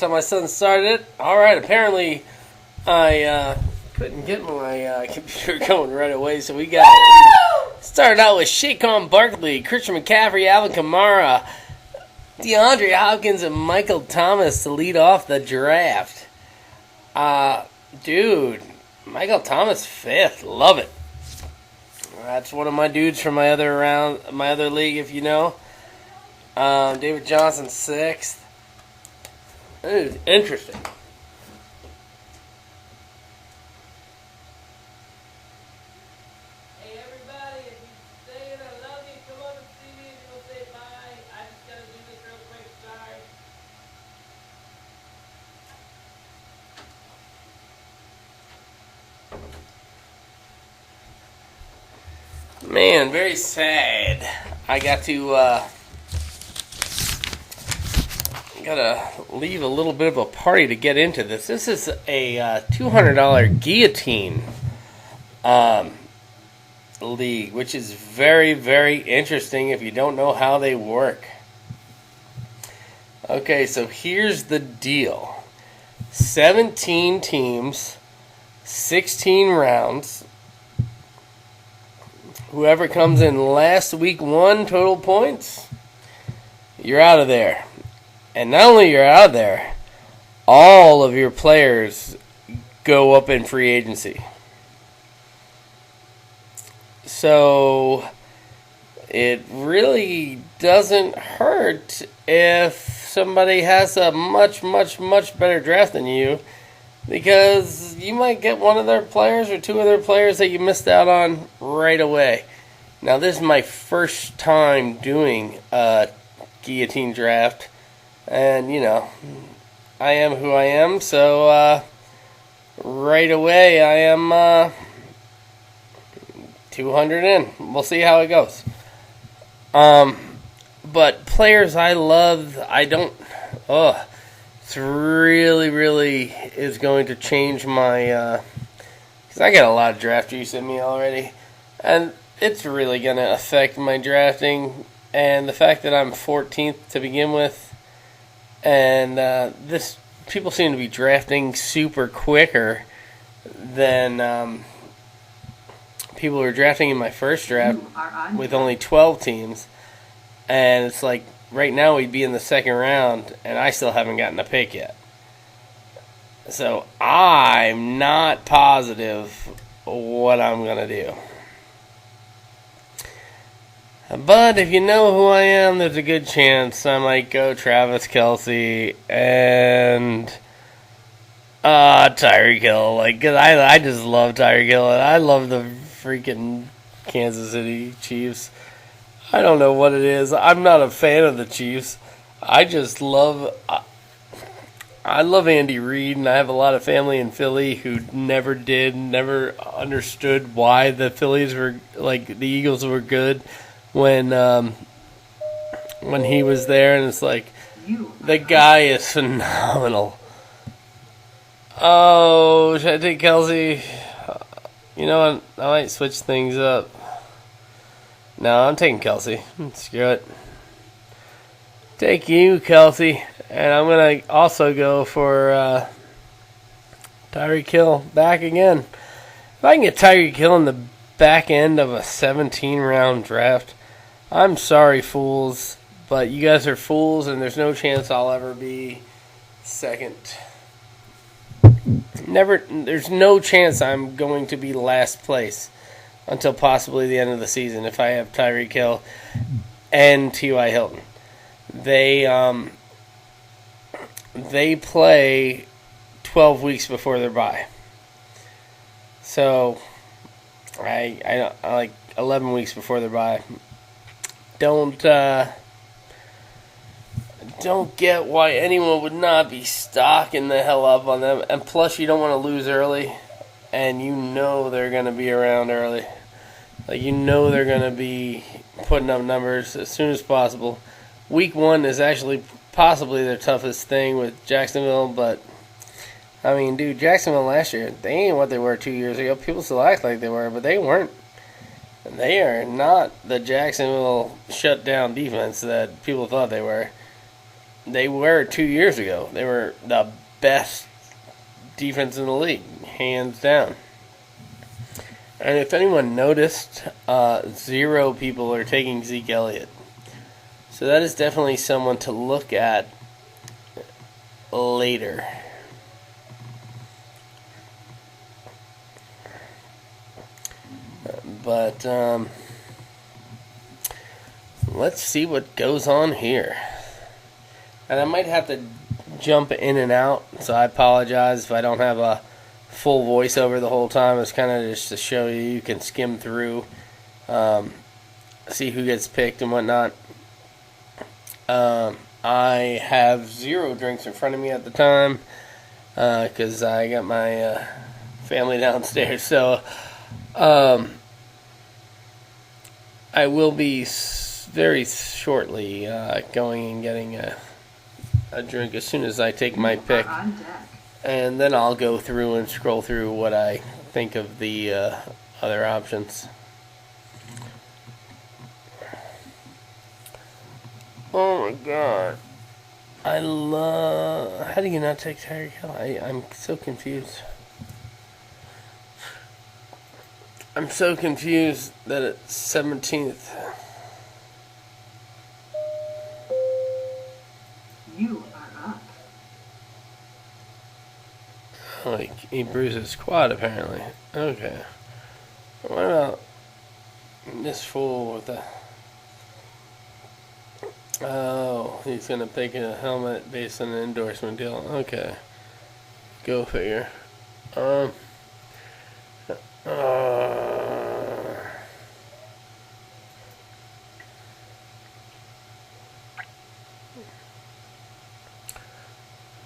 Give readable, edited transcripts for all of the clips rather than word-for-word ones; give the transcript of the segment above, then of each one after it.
how my son started it. All right, apparently I couldn't get my computer going right away, so we started out with Saquon Barkley, Christian McCaffrey, Alvin Kamara, DeAndre Hopkins, and Michael Thomas to lead off the draft. Dude, Michael Thomas 5th, love it. That's one of my dudes from my other league, if you know. David Johnson 6th. It is interesting. Hey everybody, if you're saying I love you, come on and see me and we'll say bye. I just gotta do this real quick, sorry. Man, very sad. I gotta leave a little bit of a party to get into this. This is a $200 Guillotine league, which is very, very interesting if you don't know how they work. Okay, so here's the deal. 17 teams, 16 rounds. Whoever comes in last week 1 total points, you're out of there. And not only you're out of there, all of your players go up in free agency. So it really doesn't hurt if somebody has a much, much, much better draft than you, because you might get one of their players or 2 of their players that you missed out on right away. Now, this is my first time doing a Guillotine draft. And, you know, I am who I am. So, right away, I am 200 in. We'll see how it goes. But players I love, it's really, really is going to change my, because I got a lot of draft juice in me already, and it's really going to affect my drafting, and the fact that I'm 14th to begin with, and people seem to be drafting super quicker than people who were drafting in my first draft with only 12 teams, and it's like, right now we'd be in the second round, and I still haven't gotten a pick yet. So I'm not positive what I'm going to do. But if you know who I am, there's a good chance I might go Travis Kelce and Tyreek Hill. Cause I just love Tyreek Hill, and I love the freaking Kansas City Chiefs. I don't know what it is. I'm not a fan of the Chiefs. I love Andy Reid, and I have a lot of family in Philly who never understood why the Eagles were good when he was there, and it's like, the guy is phenomenal. Oh, should I take Kelce? You know what? I might switch things up. No, I'm taking Kelce. Screw it. Take you, Kelce. And I'm going to also go for Tyreek Hill back again. If I can get Tyreek Hill in the back end of a 17-round draft, I'm sorry, fools, but you guys are fools, and there's no chance I'll ever be second. There's no chance I'm going to be last place until possibly the end of the season if I have Tyreek Hill and T.Y. Hilton. They play 12 weeks before their bye. So I like 11 weeks before their bye. Don't get why anyone would not be stocking the hell up on them. And plus, you don't want to lose early, and you know they're going to be around early. You know they're going to be putting up numbers as soon as possible. Week 1 is actually possibly their toughest thing with Jacksonville, but I mean, dude, Jacksonville last year, they ain't what they were 2 years ago. People still act like they were, but they weren't. They are not the Jacksonville shutdown defense that people thought they were. They were 2 years ago. They were the best defense in the league, hands down. And if anyone noticed, 0 people are taking Zeke Elliott. So that is definitely someone to look at later. But let's see what goes on here. And I might have to jump in and out, so I apologize if I don't have a full voiceover the whole time. It's kind of just to show you can skim through, see who gets picked and whatnot. I have 0 drinks in front of me at the time because I got my family downstairs. So I will be very shortly going and getting a drink as soon as I take my pick. And then I'll go through and scroll through what I think of the other options. Oh my god. I love... How do you not take Tyreek Hill? I'm so confused. I'm so confused that it's 17th. You are up. Oh, he bruised his quad, apparently. Okay. What about this fool with the... Oh, he's going to pick a helmet based on an endorsement deal. Okay. Go figure. I'm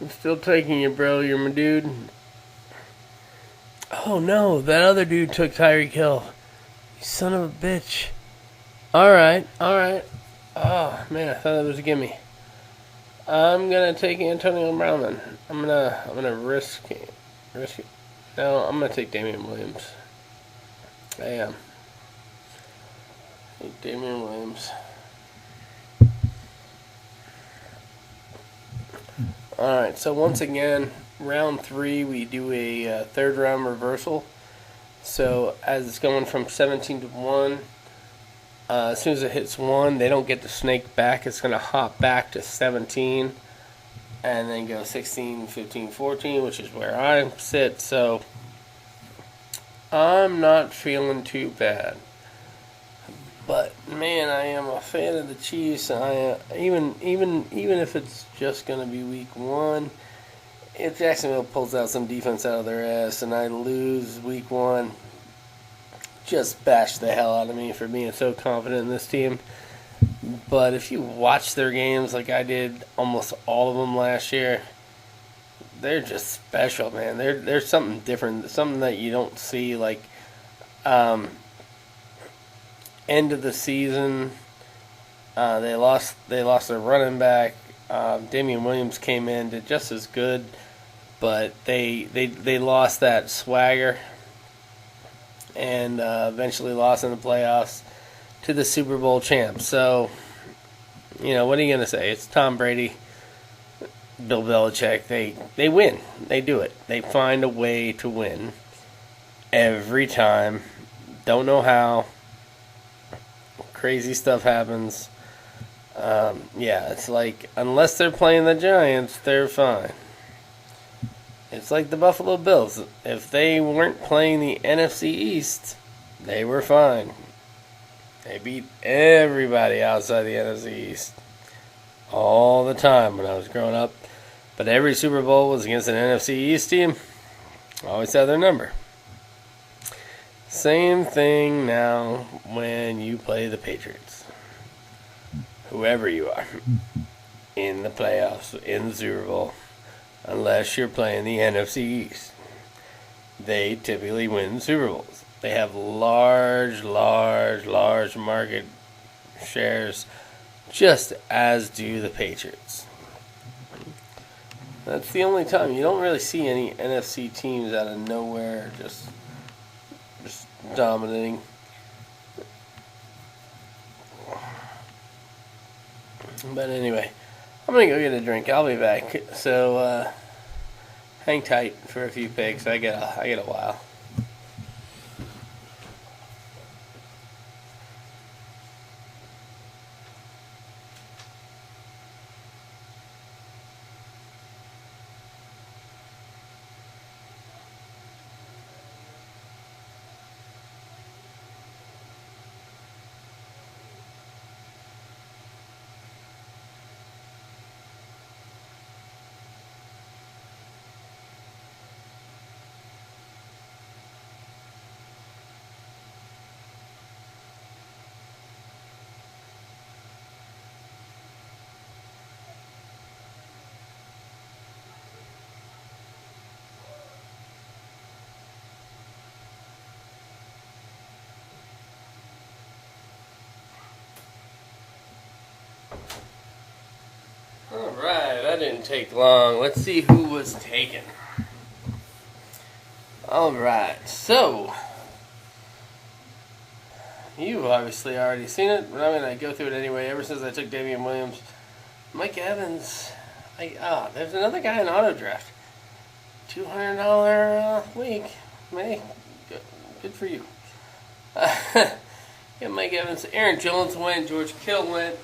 still taking you, bro. You're my dude. Oh, no. That other dude took Tyreek Hill. You son of a bitch. Alright. Oh, man. I thought that was a gimme. I'm going to take Antonio Brown then. I'm gonna risk it. No, I'm going to take Damian Williams. I am. Take Damian Williams. Alright, so once again, round 3, we do a third round reversal. So as it's going from 17 to 1, as soon as it hits 1, they don't get to snake back. It's going to hop back to 17 and then go 16, 15, 14, which is where I sit. So I'm not feeling too bad. But man, I am a fan of the Chiefs. Even if it's just going to be week 1, if Jacksonville pulls out some defense out of their ass and I lose week 1, just bash the hell out of me for being so confident in this team. But if you watch their games like I did almost all of them last year, they're just special, man. They're something different, something that you don't see. Like end of the season, they lost their running back. Damian Williams came in, did just as good, but they lost that swagger and eventually lost in the playoffs to the Super Bowl champs. So, you know, what are you going to say? It's Tom Brady, Bill Belichick. They win. They do it. They find a way to win every time. Don't know how. Crazy stuff happens. Yeah, it's like, unless they're playing the Giants, they're fine. It's like the Buffalo Bills. If they weren't playing the NFC East, they were fine. They beat everybody outside the NFC East all the time when I was growing up. But every Super Bowl was against an NFC East team. Always had their number. Same thing now when you play the Patriots. Whoever you are in the playoffs, in the Super Bowl, unless you're playing the NFC East, they typically win Super Bowls. They have large market shares, just as do the Patriots. That's the only time. You don't really see any NFC teams out of nowhere just dominating. But anyway, I'm gonna go get a drink. I'll be back. So hang tight for a few picks. I get a while. Alright, that didn't take long. Let's see who was taken. Alright, so you've obviously already seen it, but I'm going to go through it anyway. Ever since I took Damian Williams, Mike Evans, there's another guy in auto draft. $200 week. May, good for you. Yeah, Mike Evans, Aaron Jones went, George Kittle went,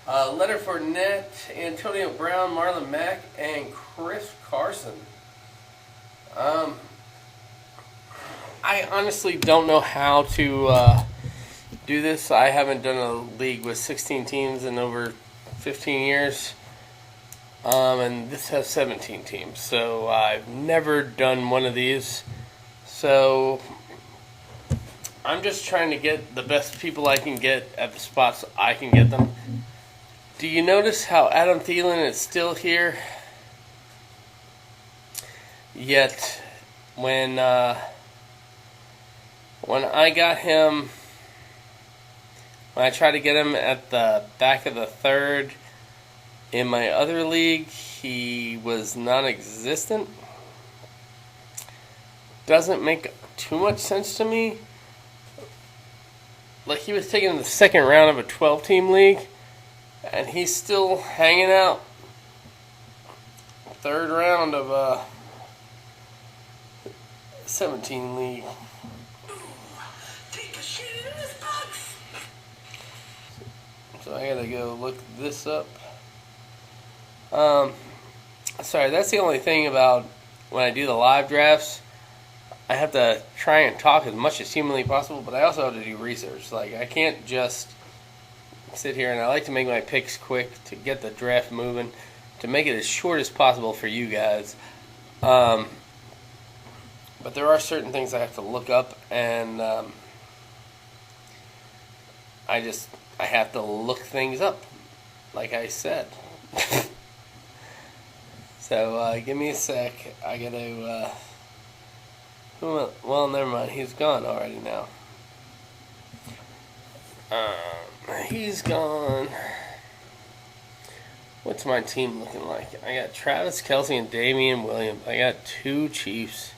Leonard Fournette, Antonio Brown, Marlon Mack, and Chris Carson. I honestly don't know how to do this. I haven't done a league with 16 teams in over 15 years. And this has 17 teams. So I've never done one of these. So I'm just trying to get the best people I can get at the spots I can get them. Do you notice how Adam Thielen is still here? Yet, when I got him, when I tried to get him at the back of the third in my other league, he was non-existent. Doesn't make too much sense to me. Like, he was taken in the second round of a 12-team league, and he's still hanging out. Third round of a 17 league. Take a shit in this box. So I gotta go look this up. Sorry, that's the only thing about when I do the live drafts. I have to try and talk as much as humanly possible, but I also have to do research. Like, I can't just sit here, and I like to make my picks quick to get the draft moving, to make it as short as possible for you guys. But there are certain things I have to look up, and I have to look things up, like I said. So give me a sec. I gotta. Well, never mind. He's gone already now. He's gone. What's my team looking like? I got Travis Kelce and Damian Williams. I got 2 Chiefs.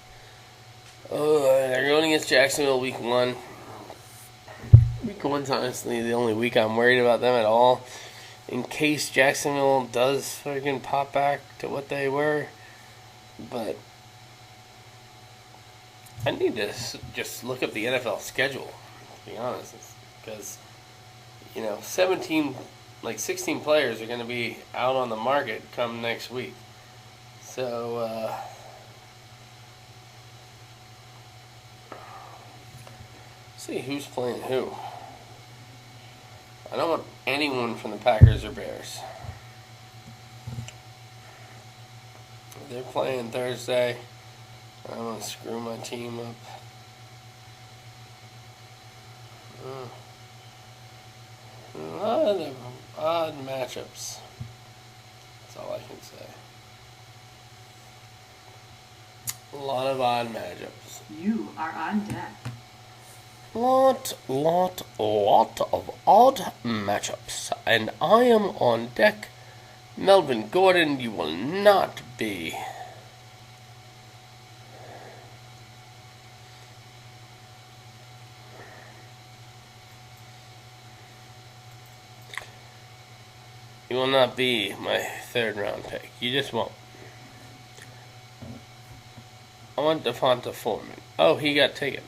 Oh, they're going against Jacksonville week 1. Week 1's honestly the only week I'm worried about them at all. In case Jacksonville does freaking pop back to what they were. But I need to just look up the NFL schedule, to be honest. Because, 16 players are going to be out on the market come next week. So, see who's playing who. I don't want anyone from the Packers or Bears. They're playing Thursday. I'm going to screw my team up. A lot of odd matchups. That's all I can say. A lot of odd matchups. You are on deck. Lot of odd matchups. And I am on deck. Melvin Gordon, you will not be. You will not be my third round pick. You just won't. I want Devonta Foreman. Oh, he got taken.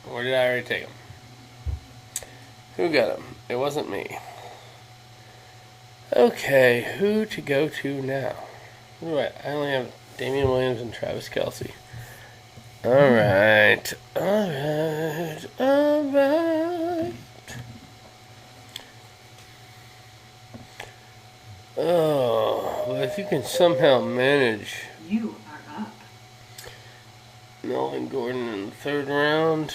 Or did I already take him? Who got him? It wasn't me. Okay, who to go to now? Who do I only have Damian Williams and Travis Kelce. Alright. Oh, well, if you can somehow manage You are up. Melvin Gordon in the third round.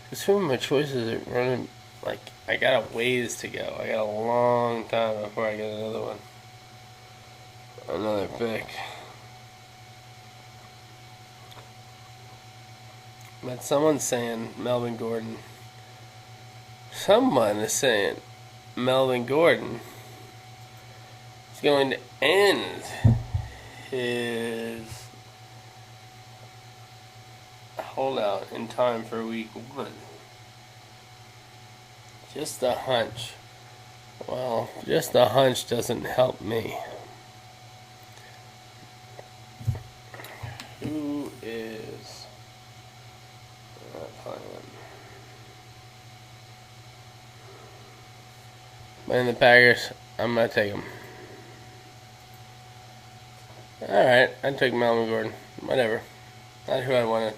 Because some of my choices are running, like, I got a ways to go. I got a long time before I get another one. Another pick. But someone's saying Melvin Gordon. Someone is saying Melvin Gordon is going to end his holdout in time for week 1. Just a hunch. Well, just a hunch doesn't help me. Who is playing? Playing the Packers. I'm going to take him. Alright, I took Melvin Gordon. Whatever. Not who I wanted.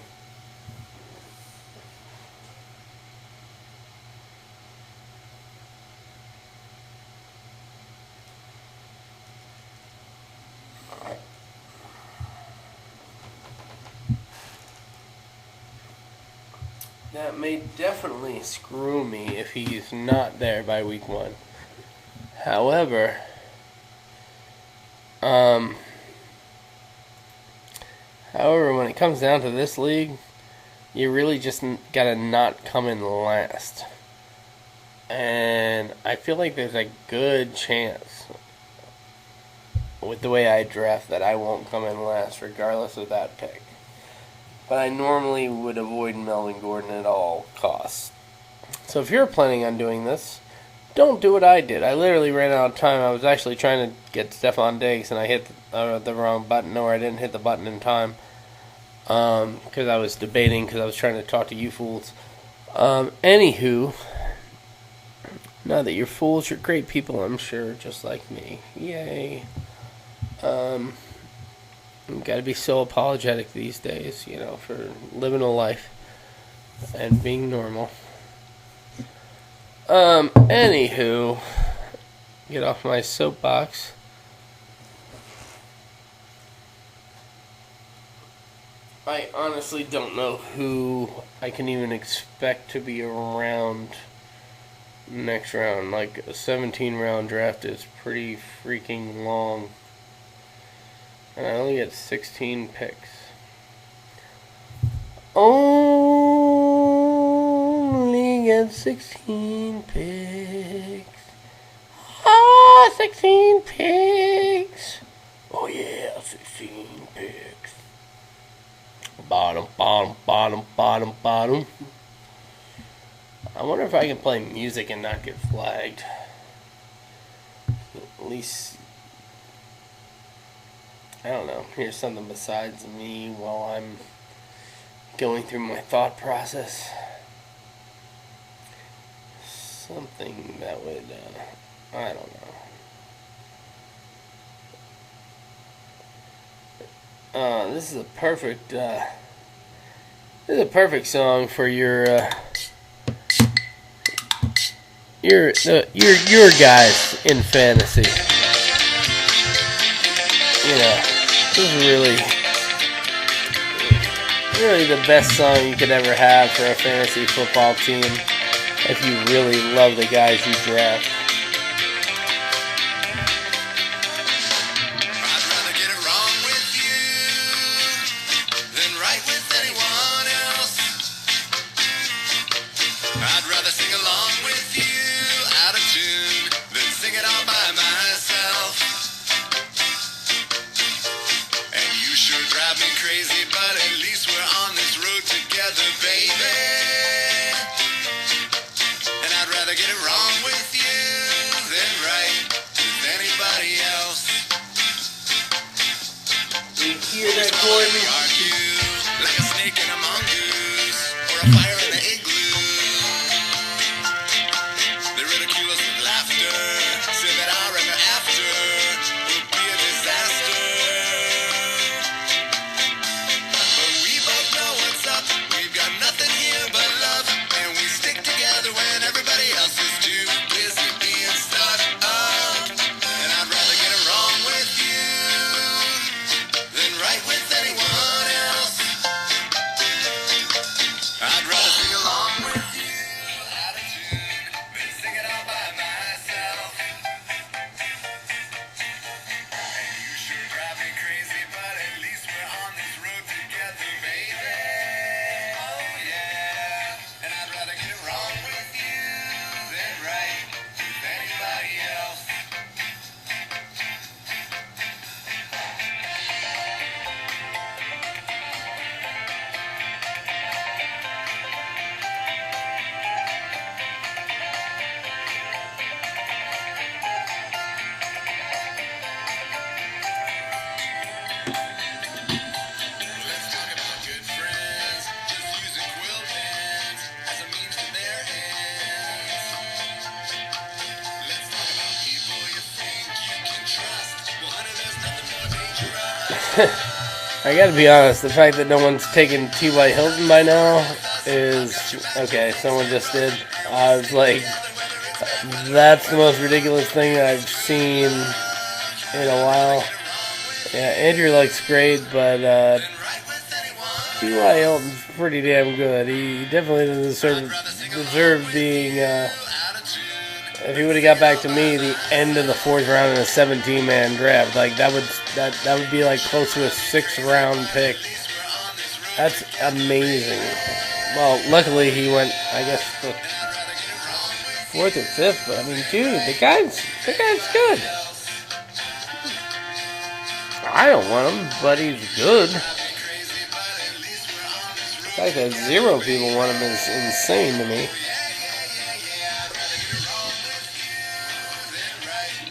That may definitely screw me if he's not there by week 1. However, when it comes down to this league, you really just gotta not come in last. And I feel like there's a good chance with the way I draft that I won't come in last regardless of that pick. But I normally would avoid Melvin Gordon at all costs. So if you're planning on doing this, don't do what I did. I literally ran out of time. I was actually trying to get Stephon Diggs, and I hit the wrong button, or I didn't hit the button in time. Because I was debating, because I was trying to talk to you fools. Anywho, now that you're fools, you're great people, I'm sure, just like me. Yay. You gotta be so apologetic these days, for living a life and being normal. Anywho, get off my soapbox. I honestly don't know who I can even expect to be around next round. Like, a 17-round draft is pretty freaking long. And I only get 16 picks. Only get 16 picks. 16 picks. Oh yeah, 16 picks. Bottom. I wonder if I can play music and not get flagged. At least, I don't know, here's something besides me while I'm going through my thought process. Something that would, I don't know. This is a perfect song for your guys in fantasy. This is really the best song you could ever have for a fantasy football team if you really love the guys you draft. I'd rather get it wrong with you than right with anyone else. I'd rather sing along with you out of tune than sing it all by myself. And you sure drive me crazy, but at least we're on this road together, baby. And I'd rather get it wrong with you Gordon. argue like a snake in a mongoose or a fire in the igloo. They ridicule us with laughter, say that our ever after will be a disaster. But we both know what's up. We've got nothing here but love, and we stick together when everybody else is too busy being stuck up. And I'd rather get it wrong with you than right with anyone else. I'd rather sing along with you out of tune than sing it all by myself. And you sure drive me crazy, but at least we're on this road together, baby. Oh yeah. And I'd rather get it wrong with you than right with anybody else. Let's talk about good friends, just using quill pens as a means to their ends. Let's talk about people you think you can trust. Well, honey, there's nothing more dangerous. I gotta be honest, the fact that no one's taken T.Y. Hilton by now is... Okay, someone just did. I was like, that's the most ridiculous thing I've seen in a while. Yeah, Andrew looks great, but T.Y. Hilton's pretty damn good. He definitely doesn't deserve being... if he would have got back to me the end of the 4th round in a 17-man draft, like that would be like close to a 6th round pick. That's amazing. Well, luckily he went, I guess, the 4th or 5th. But I mean, dude, the guy's good. I don't want him, but he's good. The fact that 0 people want him is insane to me.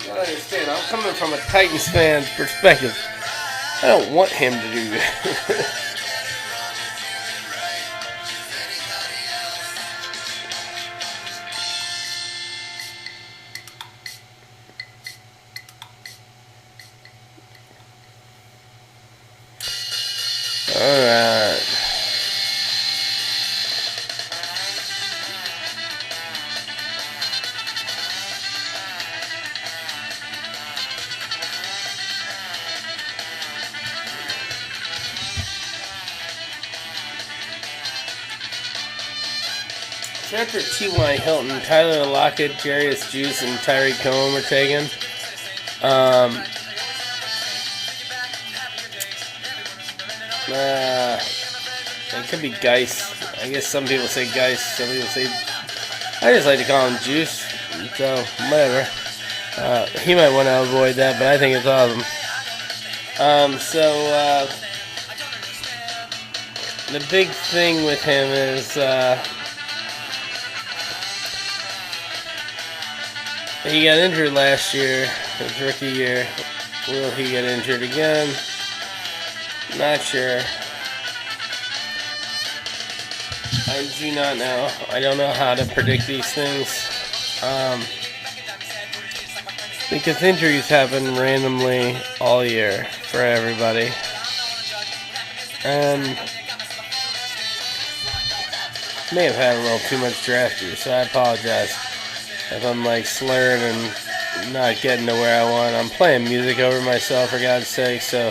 You gotta understand, I'm coming from a Titans fan's perspective. I don't want him to do that. Alright. So after T.Y. Hilton, Tyler Lockett, Jarius Juice, and Tyreek Cohen were taken. It could be Geis. I guess some people say Geis, some people say... I just like to call him Juice, so whatever. He might want to avoid that, but I think it's awesome. The big thing with him is he got injured last year, his rookie year. Will he get injured again? Not sure. I do not know. I don't know how to predict these things. Because injuries happen randomly all year for everybody. And may have had a little too much draft juice, so I apologize if I'm like slurring and not getting to where I want. I'm playing music over myself, for God's sake, so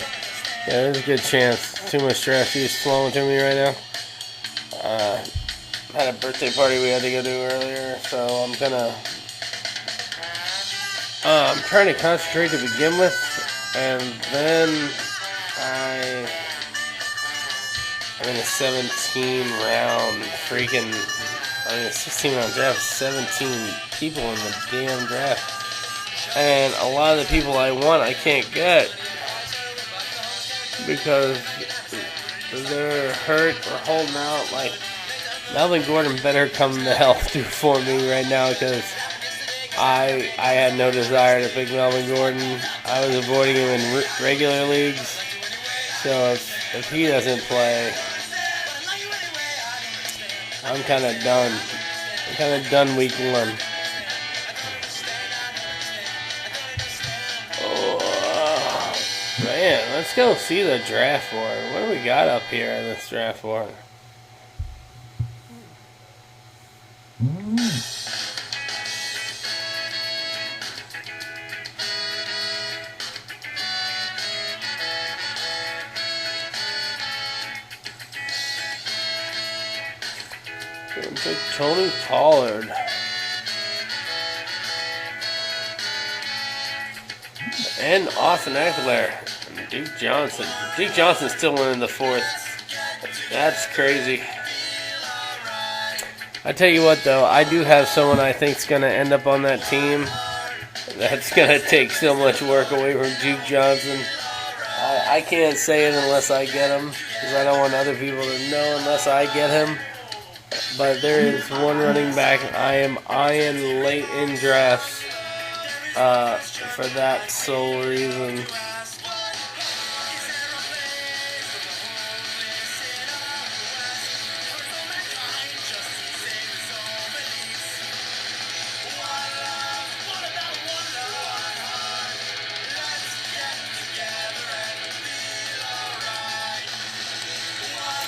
yeah, there's a good chance too much draft juice flowing to me right now. Had a birthday party we had to go to earlier, so I'm trying to concentrate to begin with, and then I'm in a 16-round draft, 17 people in the damn draft, and a lot of the people I want I can't get because they're hurt or holding out. Like, Melvin Gordon better come to hell through for me right now, because I had no desire to pick Melvin Gordon. I was avoiding him in regular leagues, So if he doesn't play, I'm kind of done. I'm kind of done week 1. Oh, man, let's go see the draft board. What do we got up here in this draft board? It's like Tony Pollard. And Austin Eckler. And Duke Johnson. Duke Johnson's still winning the 4th. That's crazy. I tell you what, though, I do have someone I think's going to end up on that team. That's going to take so much work away from Duke Johnson. I can't say it unless I get him, because I don't want other people to know unless I get him. But there is one running back I am eyeing late in drafts for that sole reason.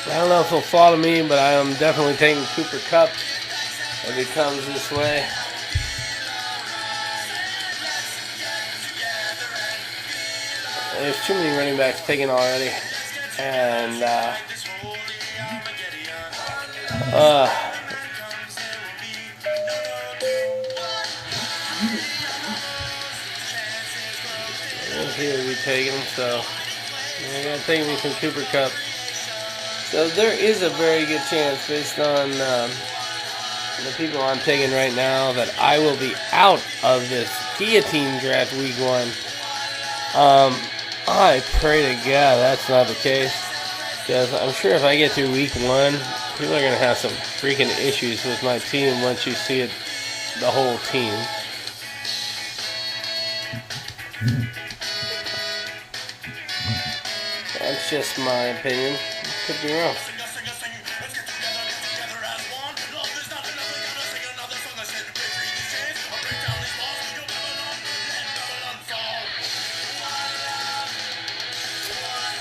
I don't know if he'll fall to me, but I am definitely taking Cooper Kupp if he comes this way. There's too many running backs taken already. And, he will be taken, so I gotta take me some Cooper Kupp. So there is a very good chance, based on the people I'm taking right now, that I will be out of this Guillotine draft week 1. I pray to God that's not the case, because I'm sure if I get through week 1, people are going to have some freaking issues with my team once you see it, the whole team. That's just my opinion. Could be wrong.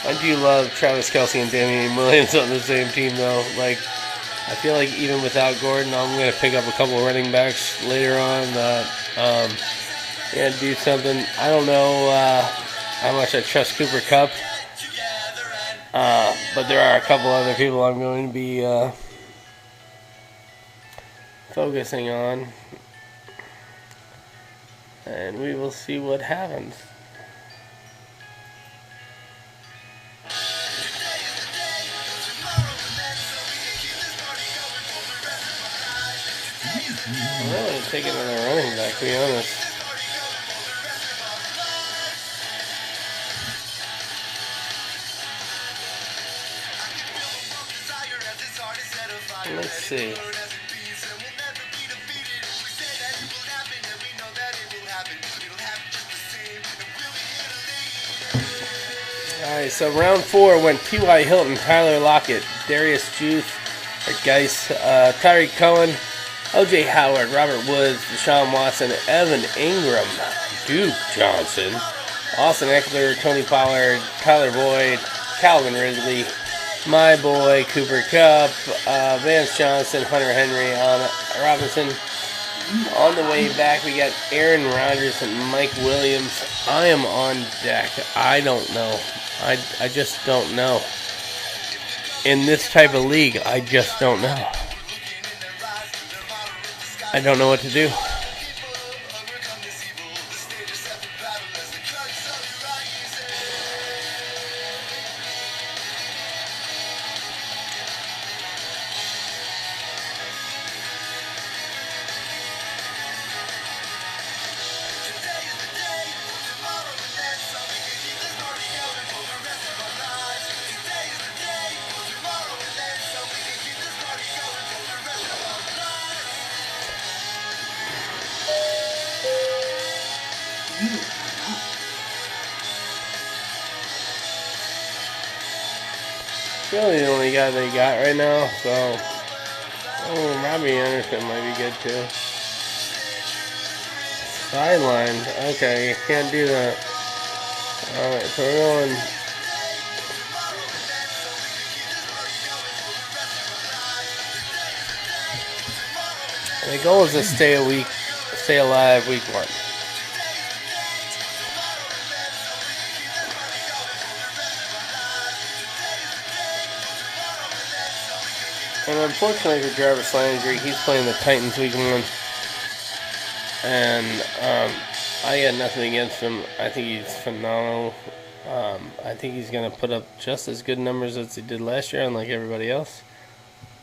I do love Travis Kelce and Damian Williams on the same team, though. Like, I feel like even without Gordon, I'm going to pick up a couple of running backs later on that do something. I don't know how much I trust Cooper Kupp. But there are a couple other people I'm going to be focusing on. And we will see what happens. I'm really taking another running back, to be honest. Let's see. Alright, so round 4 went T.Y. Hilton, Tyler Lockett, Darius Geis, Tyreek Cohen, O.J. Howard, Robert Woods, Deshaun Watson, Evan Ingram, Duke Johnson, Austin Eckler, Tony Pollard, Tyler Boyd, Calvin Ridley, my boy Cooper Kupp, Vance Johnson, Hunter Henry, Allen Robinson. On the way back, we got Aaron Rodgers and Mike Williams. I am on deck. I don't know. I just don't know. In this type of league, I just don't know. I don't know what to do. really the only guy they got right now. So, Robbie Anderson might be good too. Sideline. Okay, you can't do that. Alright, so we're going. The goal is to stay alive week 1. And unfortunately for Jarvis Landry, he's playing the Titans week 1. And I got nothing against him. I think he's phenomenal. I think he's going to put up just as good numbers as he did last year, unlike everybody else.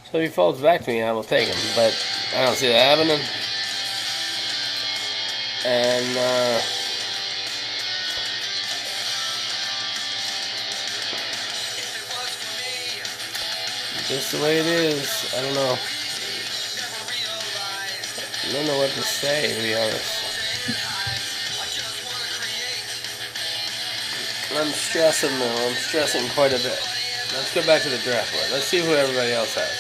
So if he falls back to me, I will take him. But I don't see that happening. And just the way it is. I don't know. I don't know what to say, to be honest. I'm stressing, though. I'm stressing quite a bit. Let's go back to the draft board. Let's see who everybody else has.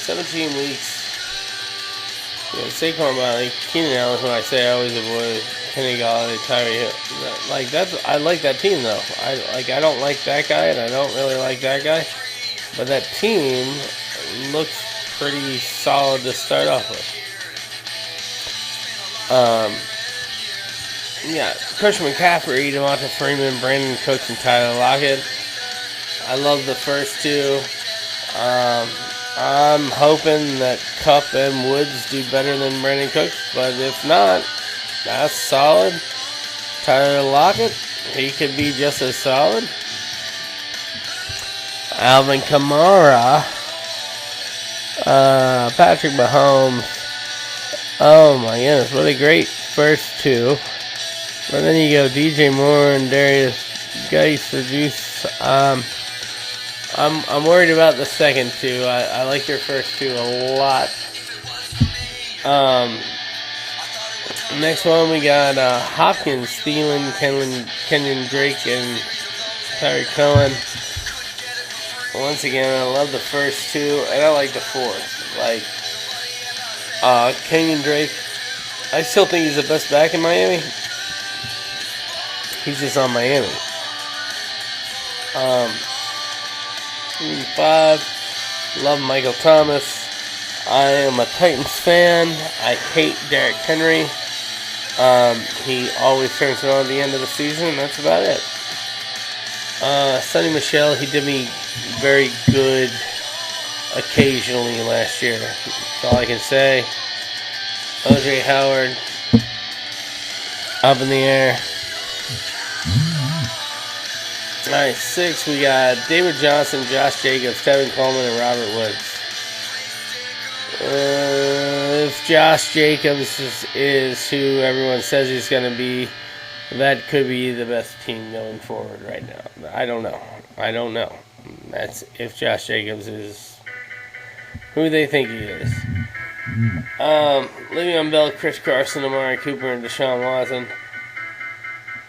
17 weeks. Yeah, Saquon Barkley, Keenan Allen, who I say I always avoid, Kenny Galladay, Tyree Hill. Like I like that team though. I don't like that guy, and I don't really like that guy. But that team looks pretty solid to start off with. Yeah, Christian McCaffrey, Devonta Freeman, Brandon Cooks, and Tyler Lockett. I love the first two. I'm hoping that Kupp and Woods do better than Brandon Cooks, but if not, that's solid. Tyler Lockett, he could be just as solid. Alvin Kamara, Patrick Mahomes. Oh my goodness, what a great first two. But then you go DJ Moore and Darius Geis or Juice. I'm worried about the second two. I like your first two a lot. Next one we got Hopkins, Thielen, Kenyon Drake, and Tyreek Cohen. Once again, I love the first two, and I like the fourth. Like Kenyon Drake, I still think he's the best back in Miami. He's just on Miami. 5, love Michael Thomas. I am a Titans fan. I hate Derrick Henry. He always turns it on at the end of the season, and that's about it. Sonny Michel, he did me very good occasionally last year. That's all I can say. O.J. Howard, up in the air. Alright, 6, we got David Johnson, Josh Jacobs, Tevin Coleman, and Robert Woods. If Josh Jacobs is who everyone says he's going to be, that could be the best team going forward right now. I don't know. That's if Josh Jacobs is who they think he is. Le'Veon Bell, Chris Carson, Amari Cooper, and Deshaun Watson.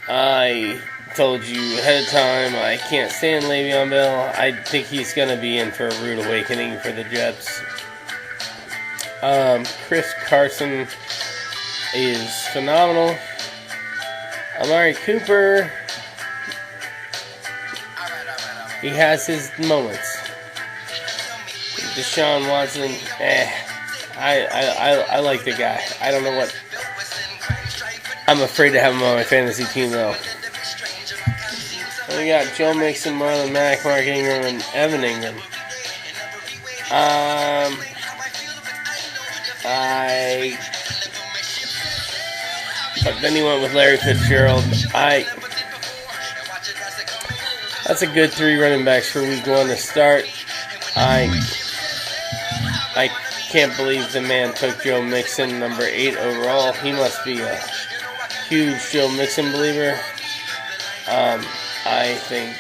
I told you ahead of time I can't stand Le'Veon Bell. I think he's going to be in for a rude awakening for the Jets. Chris Carson is phenomenal. Amari Cooper, he has his moments. Deshaun Watson, I like the guy. I don't know what. I'm afraid to have him on my fantasy team though. We got Joe Mixon, Marlon Mack, Mark Ingram, and Evan Ingram. But then he went with Larry Fitzgerald. That's a good 3 running backs for week 1 to start. I can't believe the man took Joe Mixon, number 8 overall. He must be a huge Joe Mixon believer. I think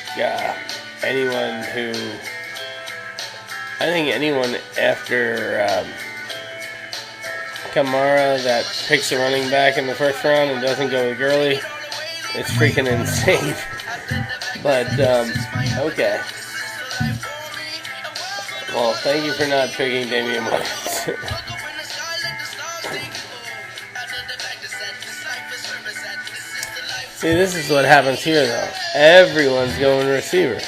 anyone after Kamara that picks a running back in the first round and doesn't go with Gurley, it's freaking insane. But okay. Well, thank you for not picking Damian Williams. See, this is what happens here, though. Everyone's going receiver.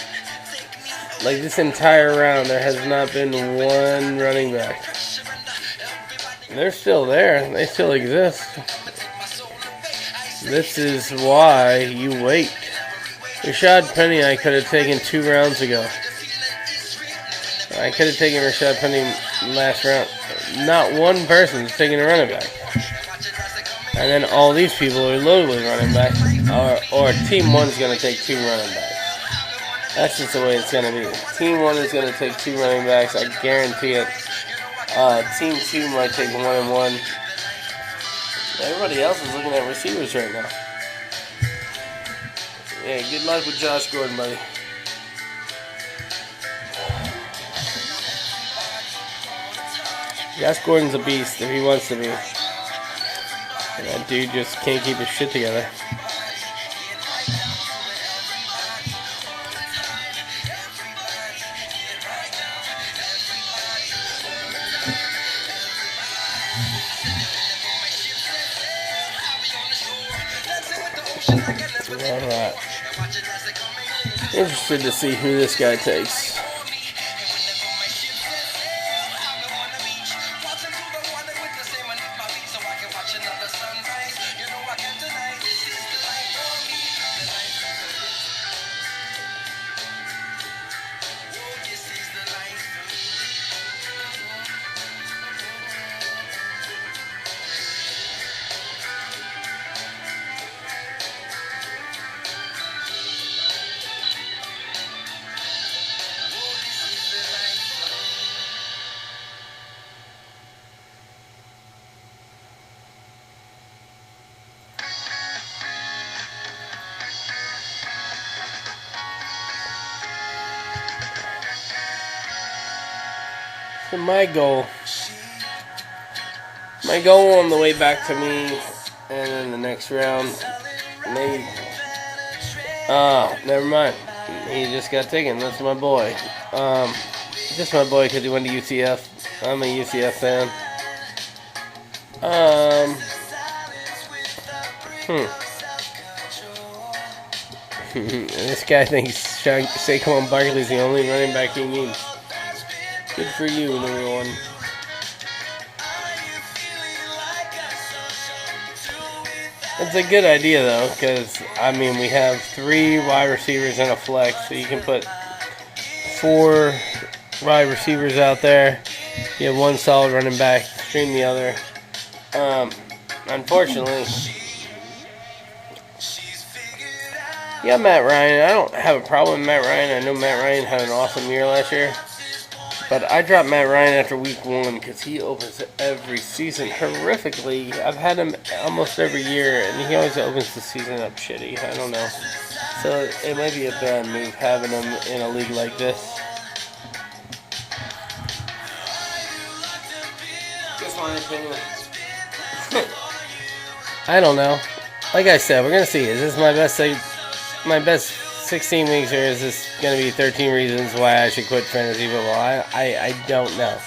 Like, this entire round, there has not been one running back. They're still there. They still exist. This is why you wait. Rashad Penny I could have taken 2 rounds ago. I could have taken Rashad Penny last round. Not one person's taking a running back. And then all these people are loaded with running back. Or Team 1's going to take 2 running backs. That's just the way it's going to be. Team 1 is going to take 2 running backs. I guarantee it. Team 2 might take 1 and 1. Everybody else is looking at receivers right now. Yeah, good luck with Josh Gordon, buddy. Josh Gordon's a beast if he wants to be. And that dude just can't keep his shit together. Alright. Interested to see who this guy takes. So my goal on the way back to me and then the next round, never mind. He just got taken. That's my boy. Just my boy because he went to UCF. I'm a UCF fan. This guy thinks Saquon Barkley's the only running back he needs. Good for you, number 1. It's a good idea, though, because, I mean, we have 3 wide receivers and a flex, so you can put 4 wide receivers out there. You have 1 solid running back, stream the other. Unfortunately, yeah, Matt Ryan. I don't have a problem with Matt Ryan. I know Matt Ryan had an awesome year last year. But I dropped Matt Ryan after week 1 because he opens every season horrifically. I've had him almost every year, and he always opens the season up shitty. I don't know. So it might be a bad move having him in a league like this. Just my opinion. I don't know. Like I said, we're gonna see. Is this my best 16 weeks, or is this going to be 13 reasons why I should quit fantasy football? I don't know.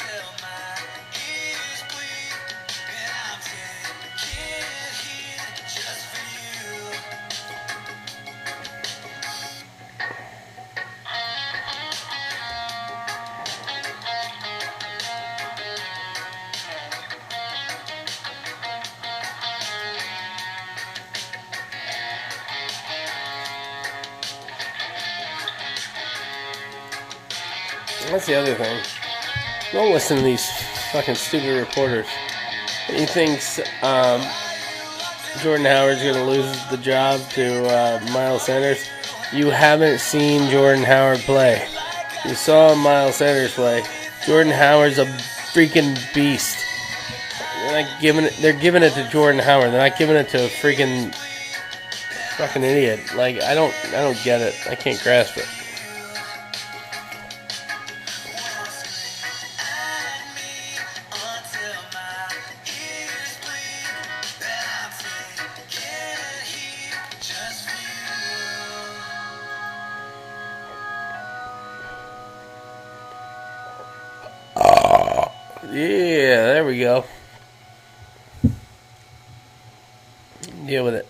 That's the other thing. Don't listen to these fucking stupid reporters. He thinks Jordan Howard's going to lose the job to Miles Sanders. You haven't seen Jordan Howard play. You saw Miles Sanders play. Jordan Howard's a freaking beast. They're giving it to Jordan Howard. They're not giving it to a freaking fucking idiot. Like, I don't get it. I can't grasp it. Yeah, there we go. Deal with it.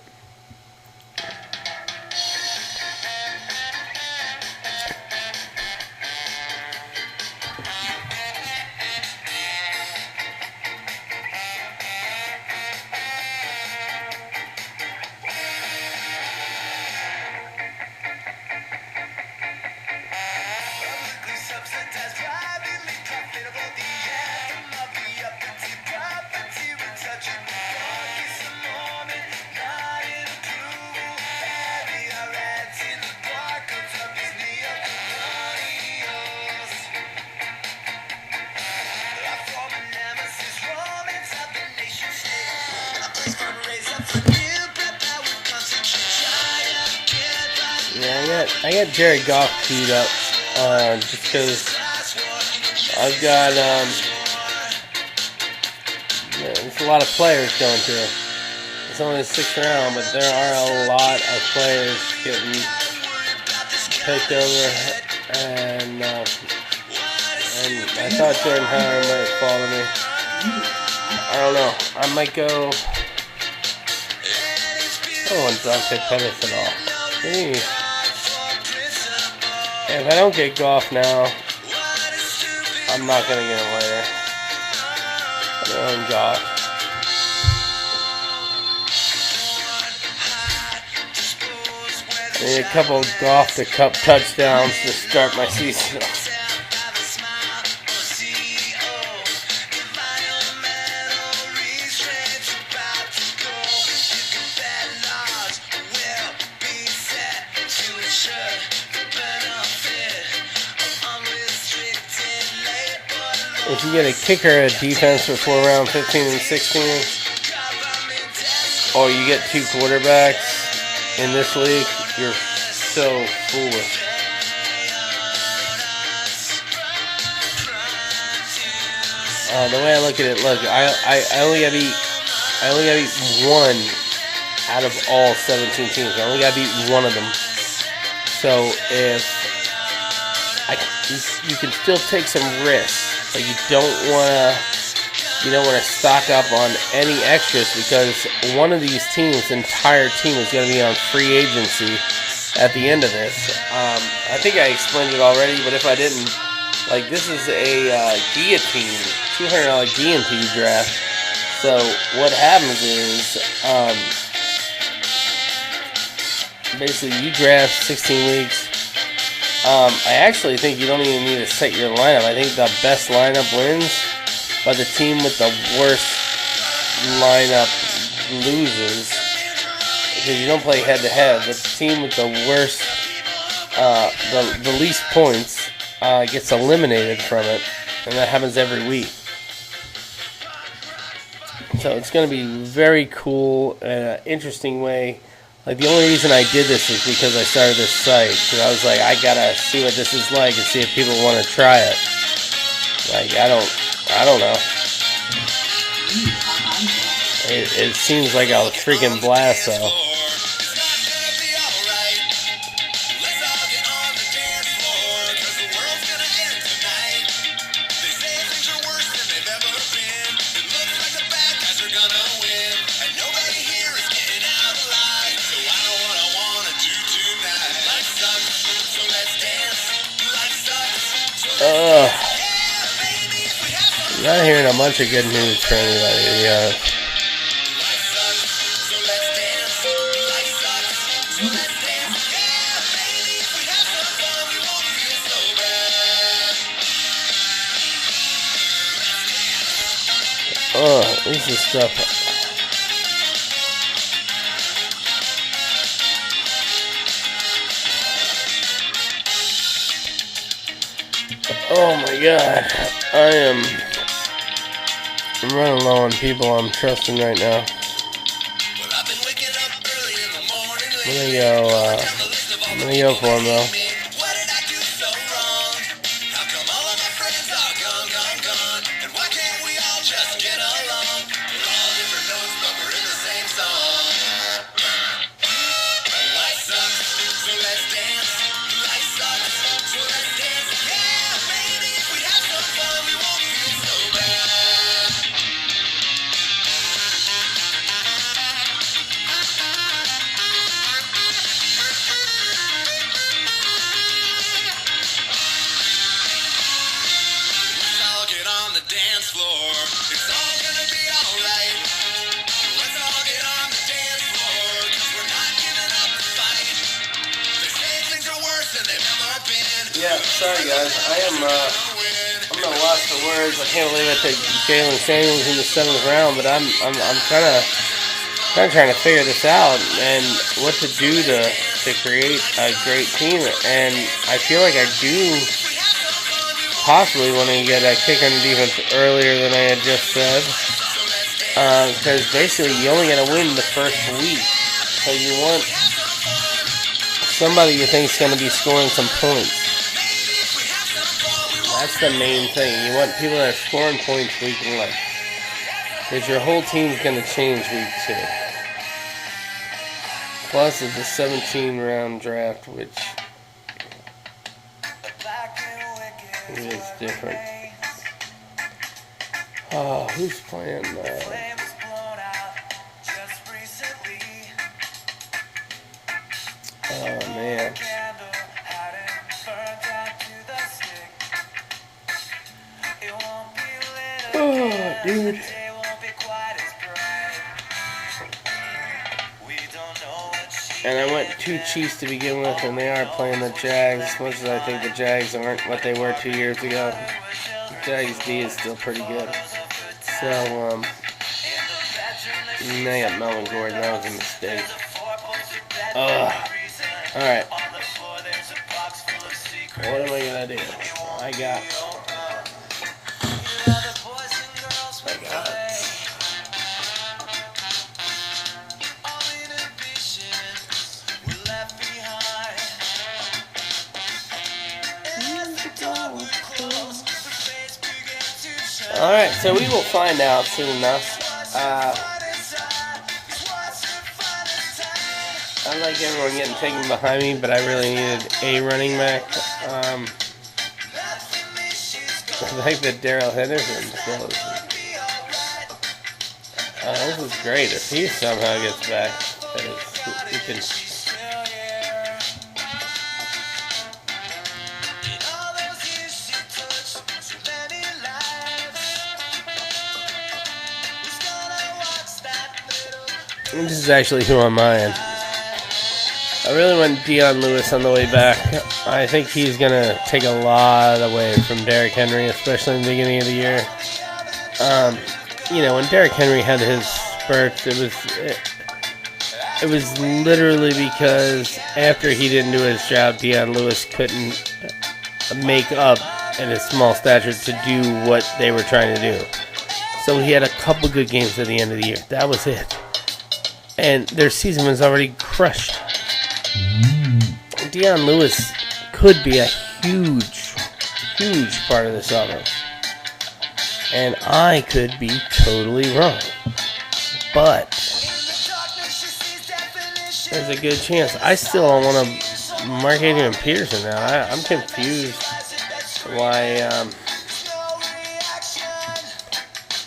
Yeah, I got Jared Goff queued up just because I've got there's a lot of players going through. It's only the 6th round, but there are a lot of players getting picked over, and I thought Jordan Howard might fall to me. I don't know. I might go. I don't want Dante Pettis at all. Hey. If I don't get Goff now, I'm not gonna get him later. I'm going Goff. I need a couple of Goff to Cup touchdowns to start my season. If you get a kicker at defense before round 15 and 16, or you get 2 quarterbacks in this league, you're so foolish. The way I look at it, I only got beat 1 out of all 17 teams. I only got beat 1 of them. So if you can still take some risks. But you don't want to stock up on any extras because one of these teams, the entire team, is going to be on free agency at the end of this. I think I explained it already, but if I didn't, this is a Guillotine, $200 Guillotine draft. So what happens is, basically you draft 16 weeks. I actually think you don't even need to set your lineup. I think the best lineup wins, but the team with the worst lineup loses because you don't play head-to-head. The team with the worst, the least points gets eliminated from it, and that happens every week. So it's going to be very cool, interesting way. The only reason I did this is because I started this site. Because I was like, I gotta see what this is like and see if people want to try it. I don't know. It seems like a freaking blast, though. Not hearing a bunch of good news for anybody, to be honest. This is stuff. Oh my god. I'm running low on people I'm trusting right now. I'm gonna go for him though. than they've ever been. Yeah, sorry guys. I'm at a loss for words. I can't believe I took Jalen Samuels in the 7th round, but I'm kind of trying to figure this out and what to do to create a great team. And I feel like I do possibly want to get a kick on the defense earlier than I had just said. Because basically you only got to win the first week. So you want somebody you think is going to be scoring some points. That's the main thing. You want people that are scoring points week 1. Because your whole team's going to change week 2. Plus it's a 17-round draft, which is different. Oh, who's playing? Oh, man. Oh, dude. And I went 2 Chiefs to begin with, and they are playing the Jags, as much as I think the Jags aren't what they were 2 years ago. The Jags D is still pretty good. So, they got Melvin Gordon. That was a mistake. Alright. What am I gonna do? I got Alright, so we will find out soon enough. I like everyone getting taken behind me, but I really needed a running back. I like that Darrell Henderson close. This is great. If he somehow gets back, we can. This is actually who I'm eyeing. I really want Dion Lewis on the way back. I think he's going to take a lot away from Derrick Henry, especially in the beginning of the year. When Derrick Henry had his spurts, it was literally because after he didn't do his job, Dion Lewis couldn't make up in his small stature to do what they were trying to do. So he had a couple good games at the end of the year. That was it. And their season was already crushed. Dion Lewis could be a huge part of this offense. And I could be totally wrong. But there's a good chance. I still don't want to mark Adrian Peterson now. I'm confused why...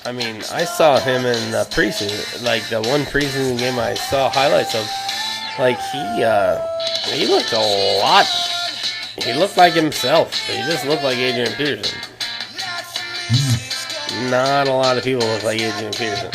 I saw him in the preseason, like the one preseason game I saw highlights of. Like he looked a lot. He looked like himself. He just looked like Adrian Peterson. Not a lot of people look like Adrian Peterson.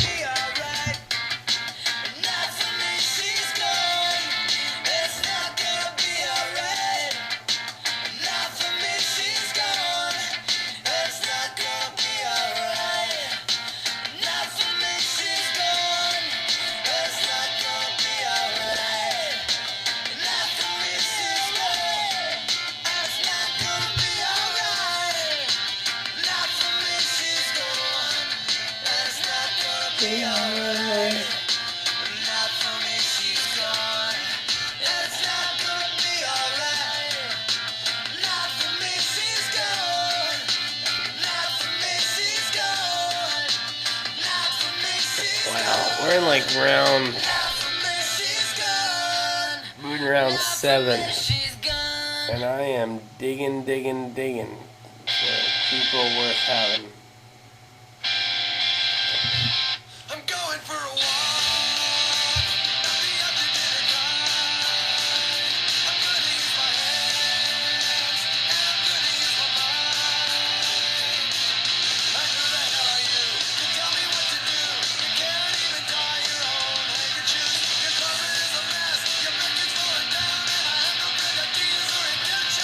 We're in like round 7, and I am digging for people worth having. I'm going for a walk. I'm gonna use my hands. I'm gonna use my mind. Like who the hell are you? You tell me what to do. You can't even tie your own handkerchief. Your closet is a mess. Your back is falling down, and I have no bigger deals or intentions.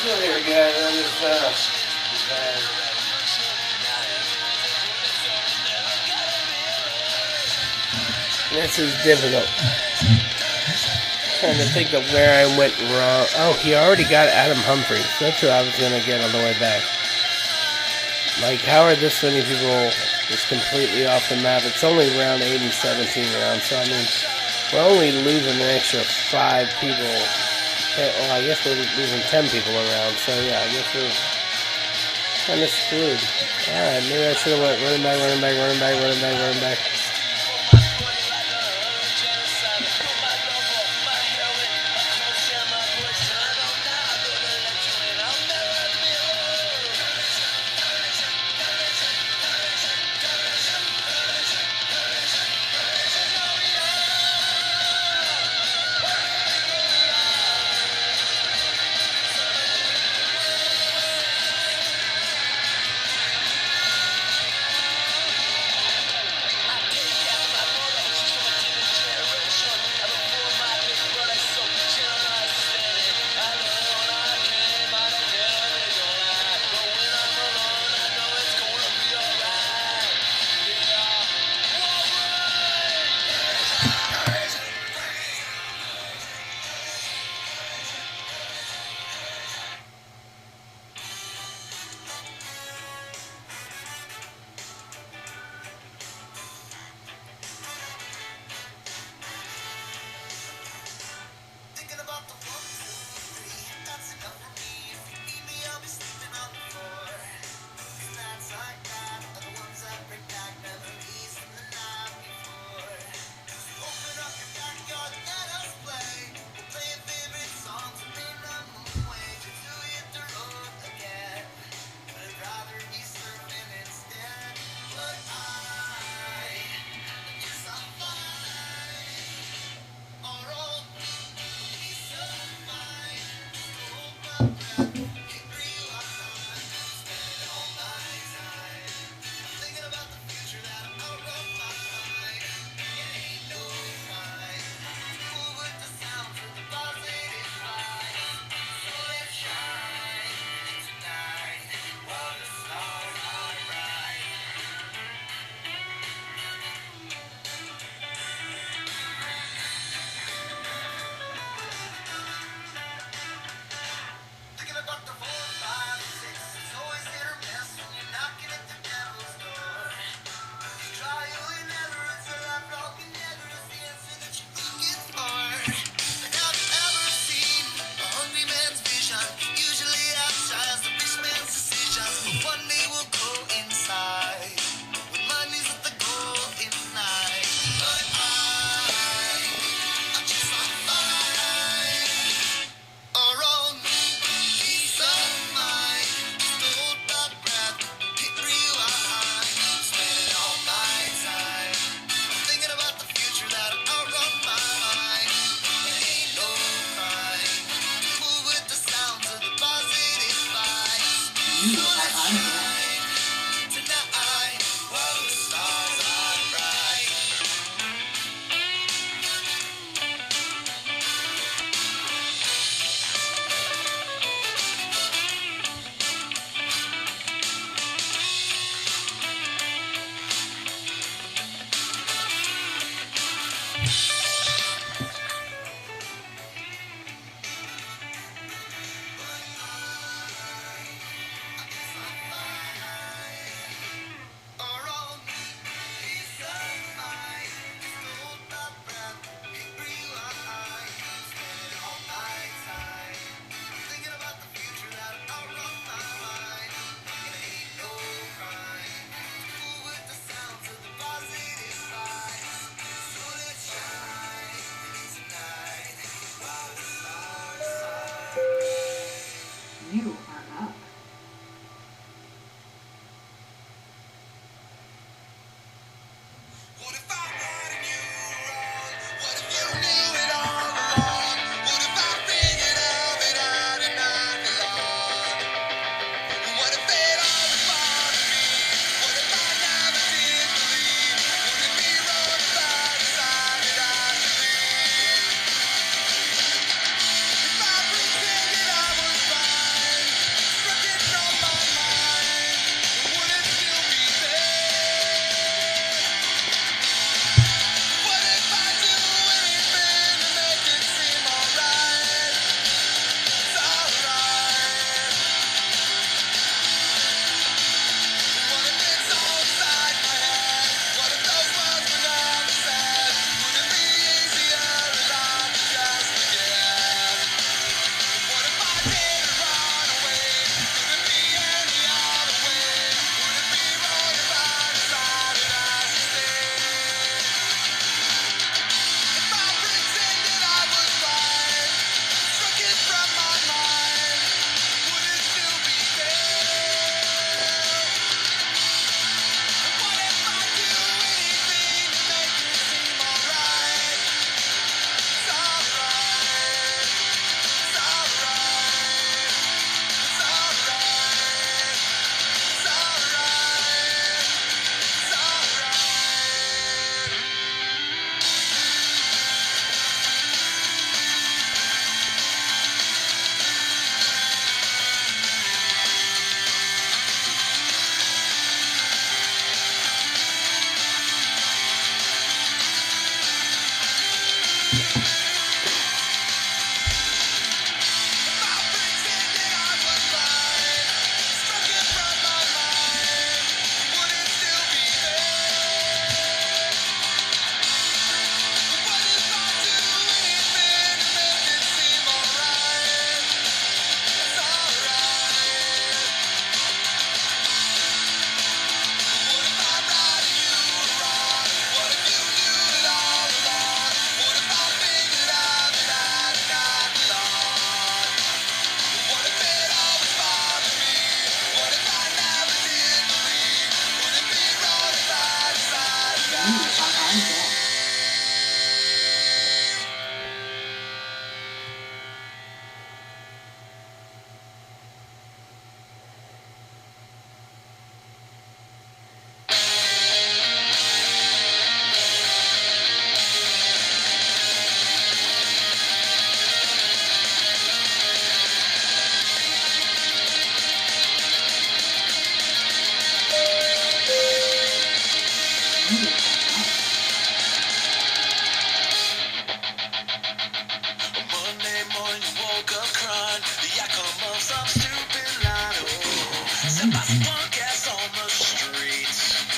Still here, guys. I'm just, this is difficult. Trying to think of where I went wrong. Oh, he already got Adam Humphries. That's who I was going to get on the way back. Like, how are this many people just completely off the map? It's only round 8 and 17 rounds, so I mean, we're only losing an extra 5 people. Well, I guess we're losing 10 people around, so yeah, I guess we're kind of screwed. Alright, maybe I should have went running back. Thinking about the 1, 2, 3. That's enough for me. If you need me, I'll be sleeping on the floor. Nights like that are the ones that bring back memories from the night before. Open up your backyard, let us play. We'll play your favorite songs and then run away till we hit the road again. But I'd rather be surfing instead. But yes, I'm fine. Our old peace of mind. Hold my breath, can't rewind. Spend all my time thinking about the future that outrun my mind. It ain't no crime to move with the sounds of the positive vibes. So let's shine tonight while the stars are bright. Thinking about the 4, 5, 6. It's always hit or miss when you're knocking at the devil's door. You try or you never, it's a lifelong endeavor. It's the answer that you're looking for. And have you ever seen a hungry man's vision? Usually outshines the rich man's decisions. But one day we'll go inside with money's at the golden night. But I'm just like fine. Our own peace of mind. Just hold my breath, hit rewind. Spending all my time thinking about the future that outrun my mind. It ain't no crime to move with the sounds of the positive vibes. You are on deck. Tonight while the stars are bright.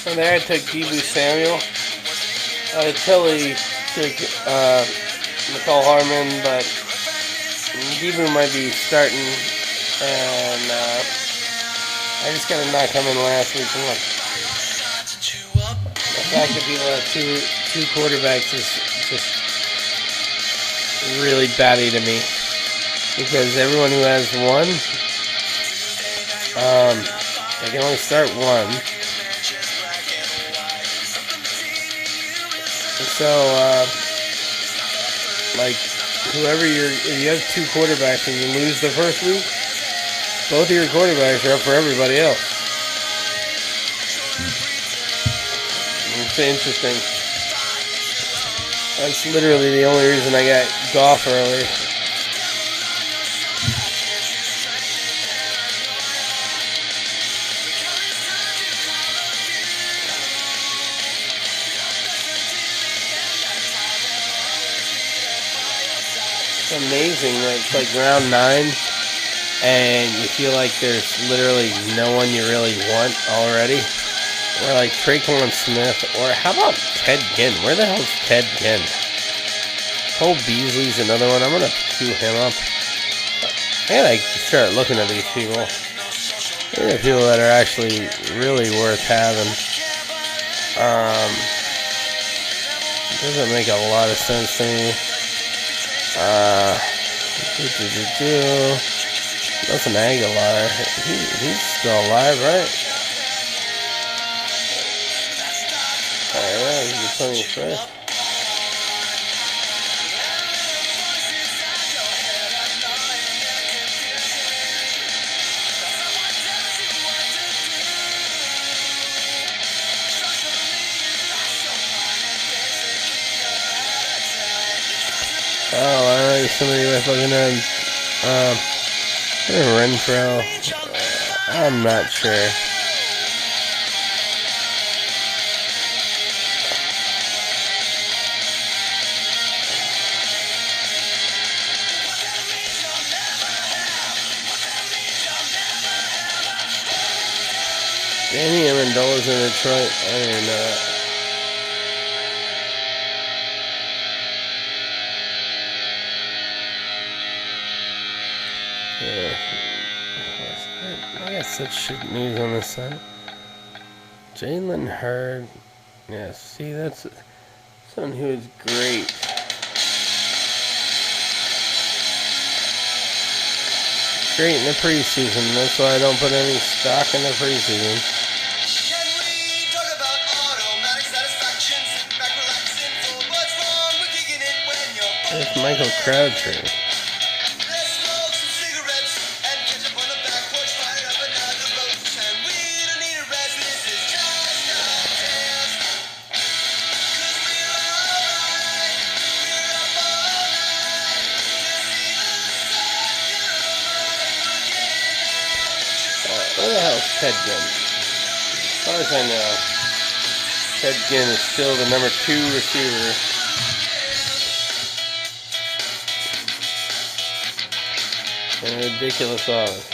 So there I took Debo Samuel. Tilly took McCall Harmon, but Debo might be starting, and I just got to knock him in last week. The fact that people have two quarterbacks is just really batty to me, because everyone who has one, they can only start one. So, like, if you have two quarterbacks and you lose the first week, both of your quarterbacks are up for everybody else. It's interesting. That's literally the only reason I got Goff early. It's amazing that it's like round 9 and you feel like there's literally no one you really want already. Or like Traquan Smith, or how about Ted Ginn? Where the hell's Ted Ginn? Cole Beasley's another one. I'm gonna queue him up. I gotta start looking at these people. These are people that are actually really worth having. It doesn't make a lot of sense to me. Nelson Aguilar. He's still alive, right? Alright, he's plenty of fresh. Oh, I like somebody with looking at Renfro. I'm not sure. Danny Amendola's in Detroit. I didn't even know that. I got such shit news on this side. Jalen Hurd. Yeah, see, that's someone who is great. Great in the preseason. That's why I don't put any stock in the preseason. There's Michael Crabtree. Where the hell is Ted Ginn? As far as I know, Ted Ginn is still the number 2 receiver. And a ridiculous offense.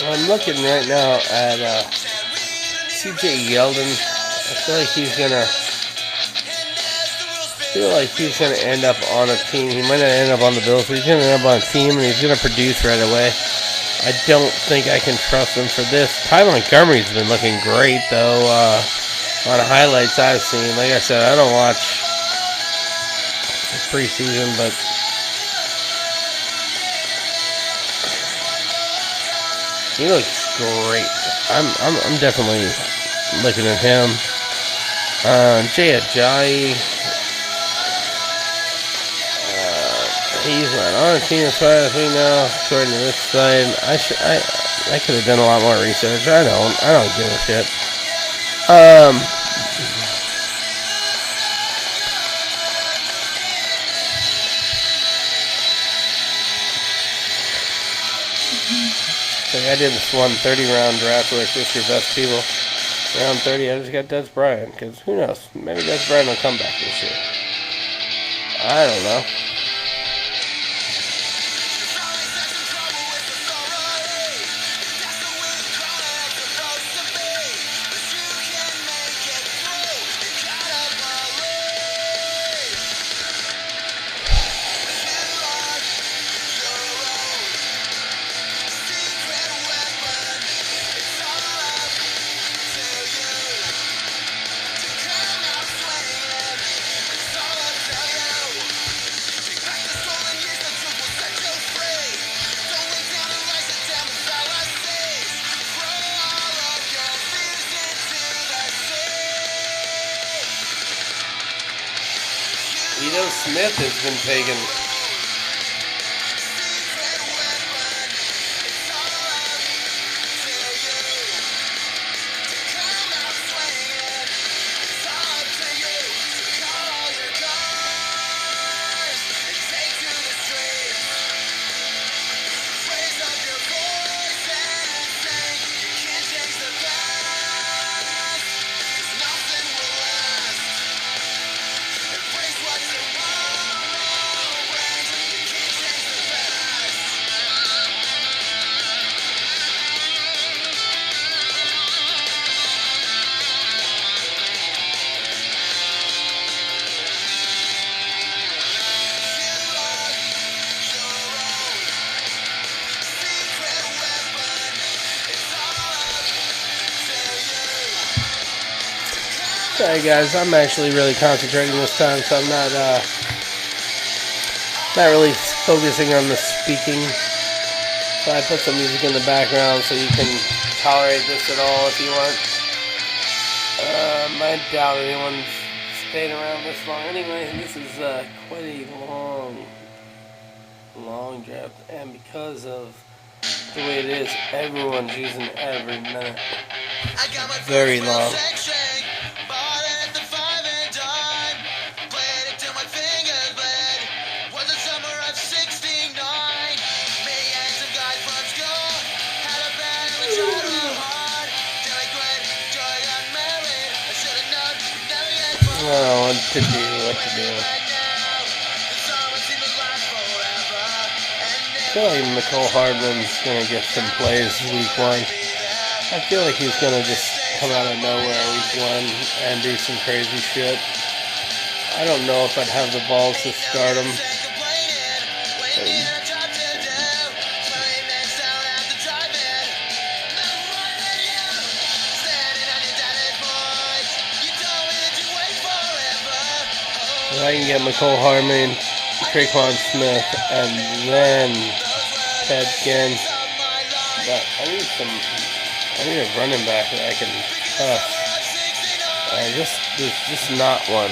I'm looking right now at CJ Yeldon. I feel like he's gonna feel like he's going to end up on a team. He might not end up on the Bills, but he's going to end up on a team, and he's going to produce right away. I don't think I can trust him for this. Ty Montgomery's been looking great, though, on highlights I've seen. Like I said, I don't watch preseason, but he looks great. I'm definitely looking at him. Jay Ajayi, he's not on a team as far as we know, according to this site. I could have done a lot more research. I don't give a shit. I did this 30-round draft where it's just your best people. Round 30, I just got Des Bryant, because who knows? Maybe Des Bryant will come back this year. I don't know. Ito Smith has been taken. Alright guys, I'm actually really concentrating this time, so I'm not really focusing on the speaking. So I put some music in the background so you can tolerate this at all if you want. I doubt anyone's staying around this long. Anyway, this is quite a long draft, and because of the way it is, everyone's using every minute. Very long. I don't know what to do. I feel like Mecole Hardman's going to get some plays week 1. I feel like he's going to just come out of nowhere week 1 and do some crazy shit. I don't know if I'd have the balls to start him. If I can get Mecole Hardman, Traquan Smith, and then Ted Ginn. But I need a running back that I can trust. There's just not one.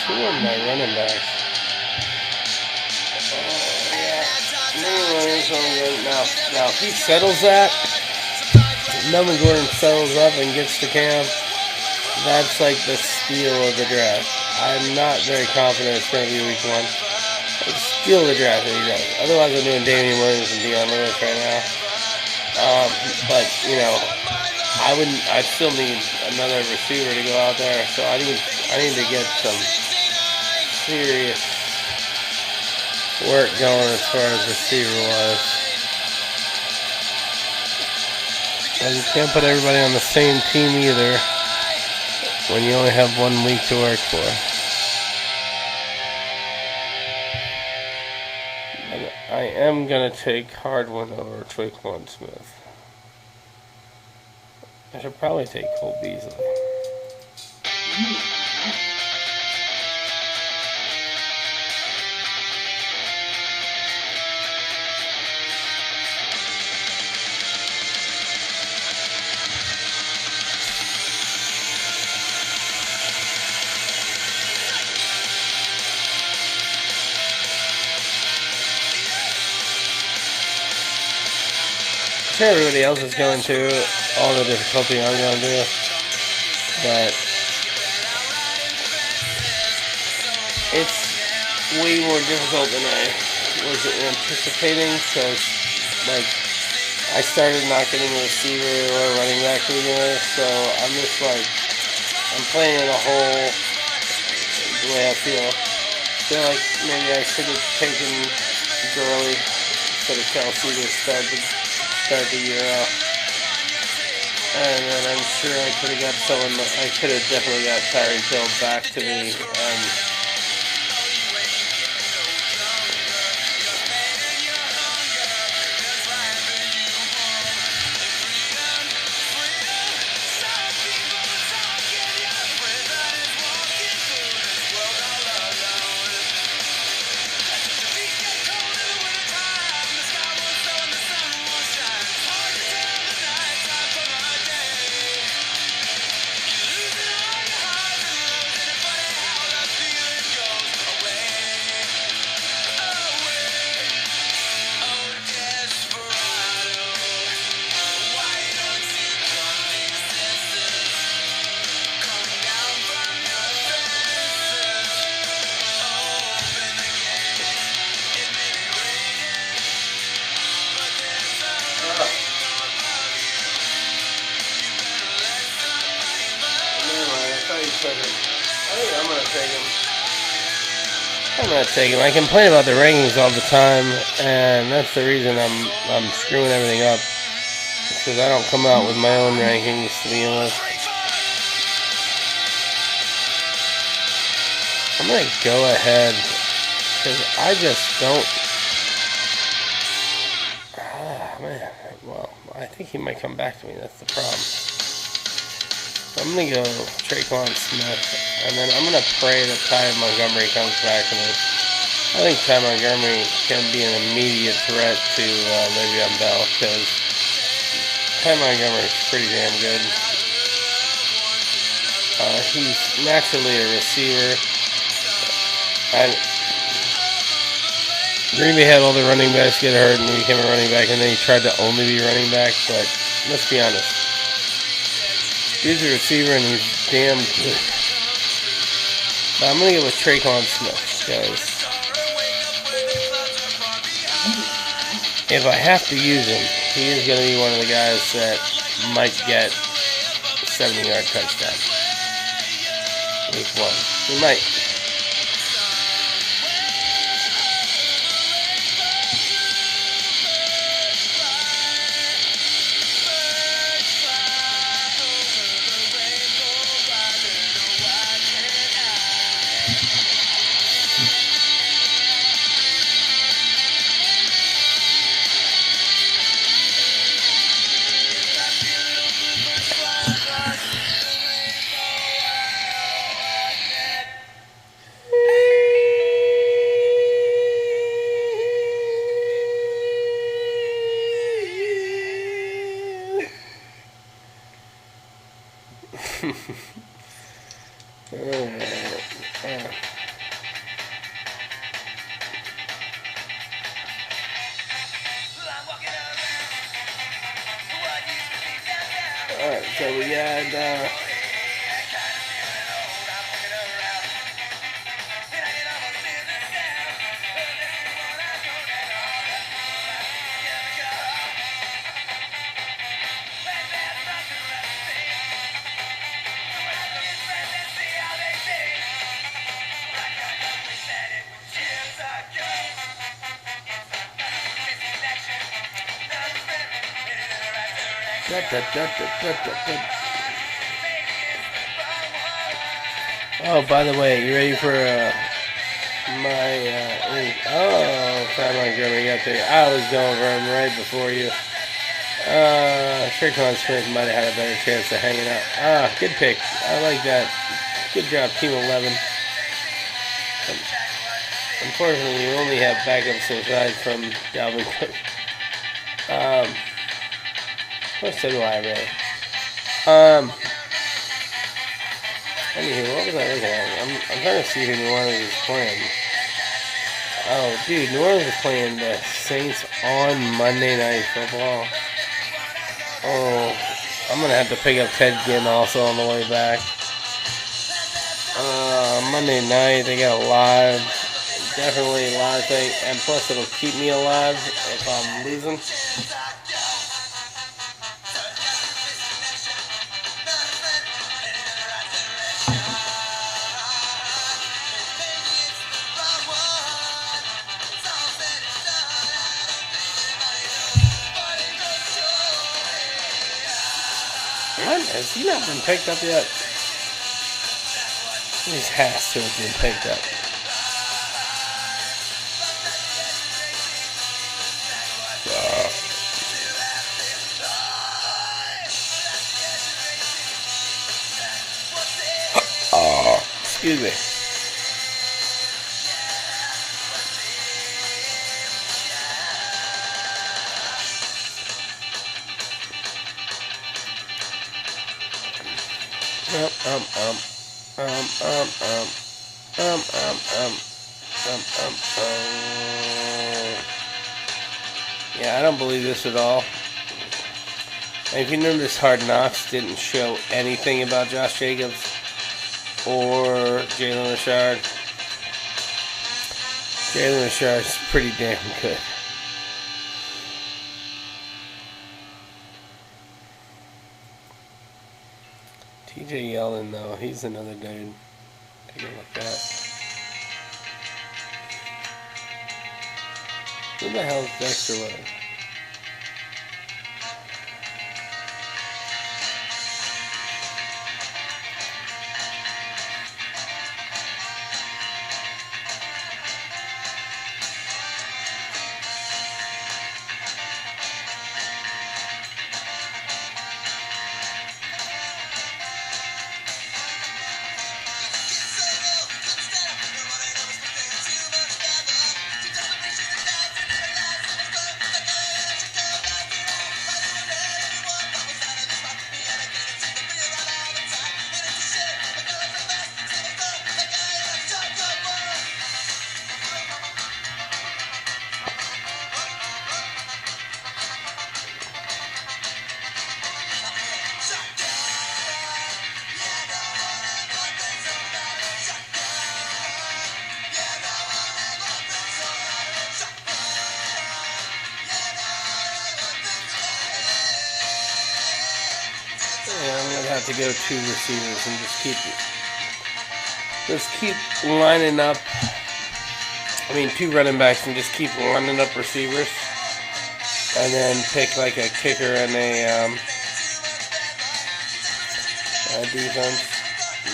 Who are my running backs? Now, if he settles that, Melvin Gordon settles up and gets to camp, that's like the steal of the draft. I'm not very confident it's going to be week 1. It's steal the draft that he does. Otherwise, I'm doing Damian Williams and Deion Lewis right now. But, you know, I'd still need another receiver to go out there, so I need I need to get some serious work going as far as receiver wise. And you can't put everybody on the same team either when you only have 1 week to work for. And I am going to take Hardwin over Traquan Smith. I should probably take Cole Beasley. Sure, everybody else is going to all the difficulty I'm going to do, but it's way more difficult than I was anticipating, because like I started not getting a receiver or running back either, so I'm just like I'm playing it a whole the way I feel. I feel like maybe I should have taken Gurley instead of Kelsey to start the year off. And then I'm sure I could have got someone, I could have definitely got Tyreek Hill back to me. I'm gonna take him. I complain about the rankings all the time, and that's the reason I'm screwing everything up. Because I don't come out with my own rankings to begin with. I'm gonna go ahead because I just don't. Man, well, I think he might come back to me. That's the problem. I'm going to go Traquan Smith, and then I'm going to pray that Ty Montgomery comes back to me. I think Ty Montgomery can be an immediate threat to Le'Veon Bell, because Ty Montgomery is pretty damn good. He's naturally a receiver. And Green Bay had all the running backs get hurt, and he became a running back, and then he tried to only be running back, but let's be honest. He's a receiver, and he's damn good. But I'm going to go with Traquan Smith, because if I have to use him, he is going to be one of the guys that might get 70-yard touchdown. Week 1. He might. Alright, so we got Da, da, da, da, da, da, da. Oh, by the way, you ready for Sideline Grimmer got there. I was going for him right before you. Trayvon Smith might have had a better chance of hanging out. Good pick. I like that. Good job, Team 11. Unfortunately, we only have backups aside from Dalvin Cook. Well, so do I, really. Anywho, what was I looking at? I'm trying to see who New Orleans is playing. Oh, dude, New Orleans is playing the Saints on Monday Night Football. Oh, I'm going to have to pick up Ted Ginn also on the way back. Monday night, they got a live, definitely a live thing, and plus it'll keep me alive if I'm losing. What? Has he not been picked up yet? He has to have been picked up. Excuse me. Yeah, I don't believe this at all. And if you notice, Hard Knocks didn't show anything about Josh Jacobs or Jalen Richard. Jalen Richard's pretty damn good. TJ Yeldon, though, he's another dude. Take a look at that. Who the hell is Dexter Love? Have to go two receivers and just keep lining up. I mean, two running backs and just keep lining up receivers, and then pick like a kicker and a defense.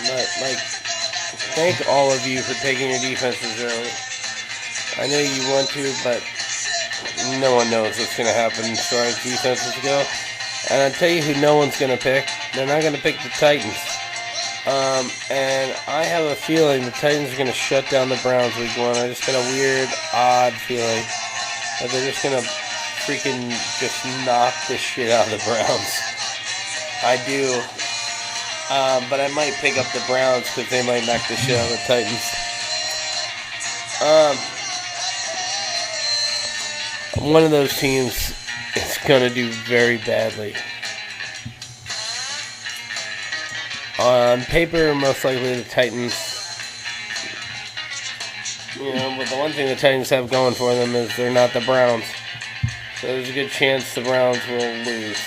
But like, thank all of you for taking your defenses early. I know you want to, but no one knows what's going to happen as far as defenses go. And I'll tell you who no one's going to pick. They're not going to pick the Titans. And I have a feeling the Titans are going to shut down the Browns week 1. I just got a weird, odd feeling that they're just going to freaking just knock the shit out of the Browns. I do. But I might pick up the Browns because they might knock the shit out of the Titans. One of those teams is going to do very badly. On paper, most likely the Titans. You know, but the one thing the Titans have going for them is they're not the Browns. So there's a good chance the Browns will lose.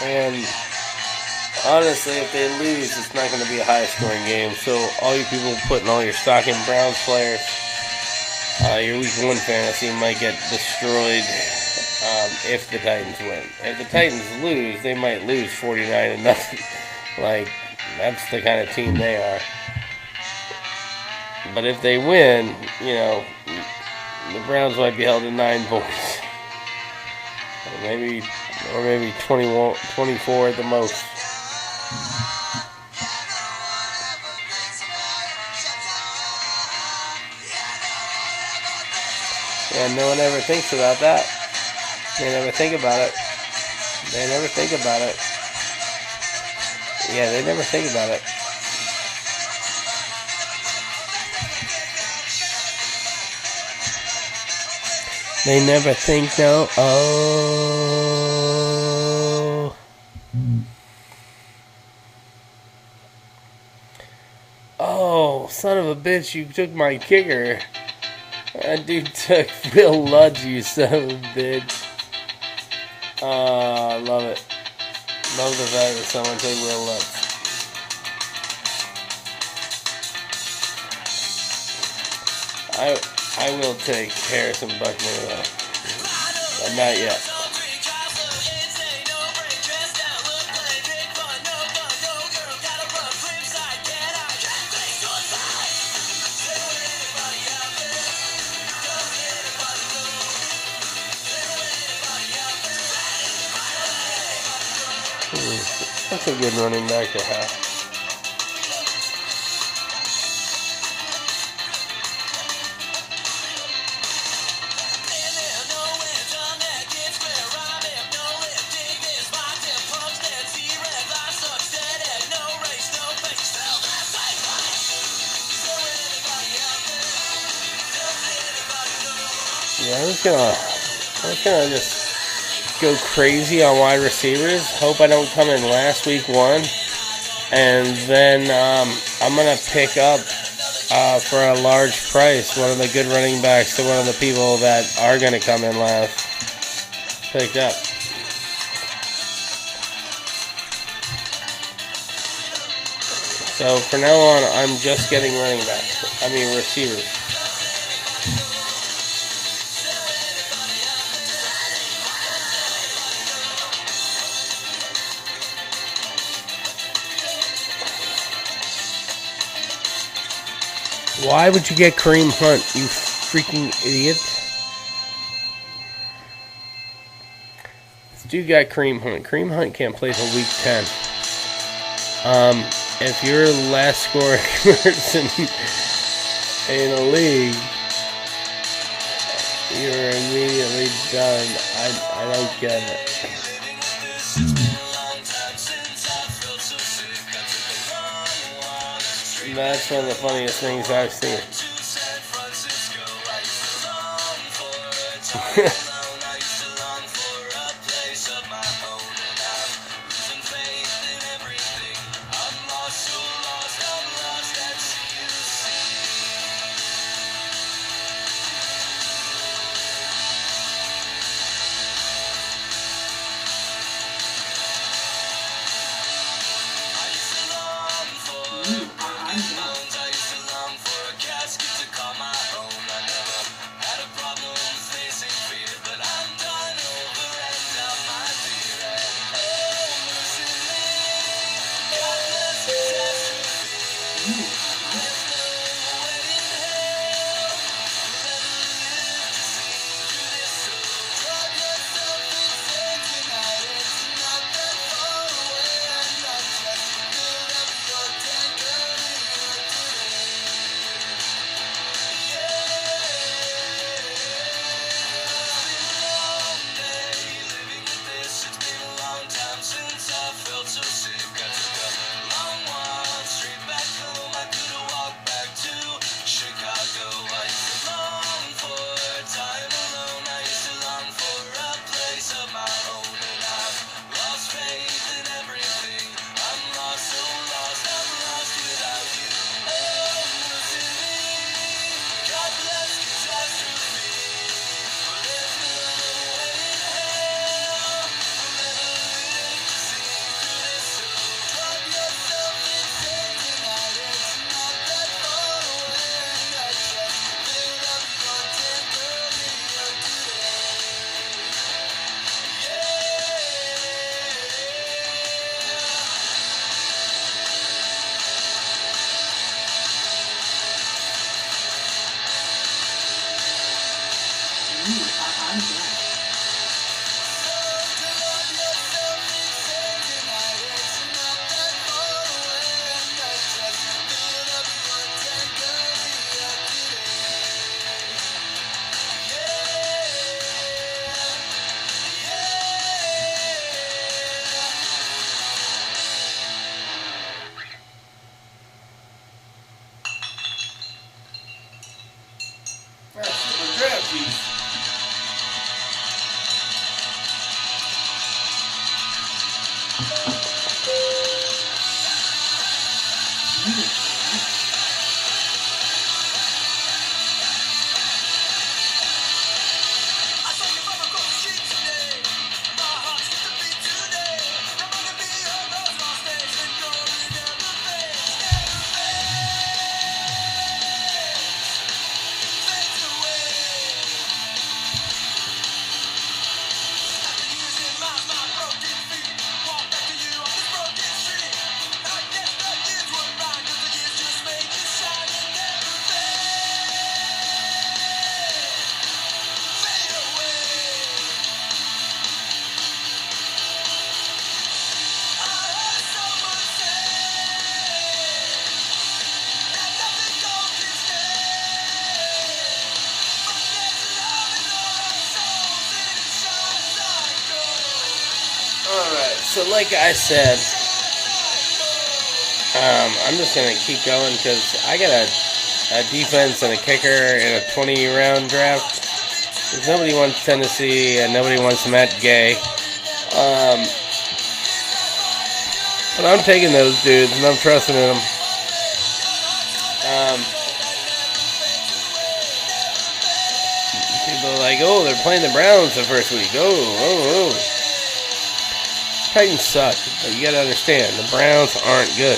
And honestly, if they lose, it's not going to be a high-scoring game. So all you people putting all your stock in Browns players, your week 1 fantasy might get destroyed if the Titans win. If the Titans lose, they might lose 49-0. Like, that's the kind of team they are. But if they win, you know, the Browns might be held to 9 points. Or maybe 21, 24 at the most. And no one ever thinks about that. They never think about it. They never think about it. Yeah, they never think about it. They never think, no. Oh. Oh, son of a bitch, you took my kicker. That dude took Will Lutz, you son of a bitch. I love it. Love the fact that someone took Will Lutz. I will take Harrison Buckner though. But not yet. That's a good running back to have. Yeah, I'm just gonna just go crazy on wide receivers. Hope I don't come in last week 1. And then I'm going to pick up for a large price one of the good running backs to one of the people that are going to come in last. Picked up. So for now on, I'm just getting receivers. Why would you get Kareem Hunt, you freaking idiot? This dude got Kareem Hunt. Kareem Hunt can't play till week 10. If you're last scoring person in a league, you're immediately done. I don't get it. That's one of the funniest things I've seen. Felt so sick, I took a long walk straight back home. Alright, so like I said, I'm just going to keep going because I got a defense and a kicker in a 20-round draft. Because nobody wants Tennessee and nobody wants Matt Gay. But I'm taking those dudes and I'm trusting in them. People are like, oh, they're playing the Browns the first week. Oh. Titans suck, but you gotta understand, the Browns aren't good.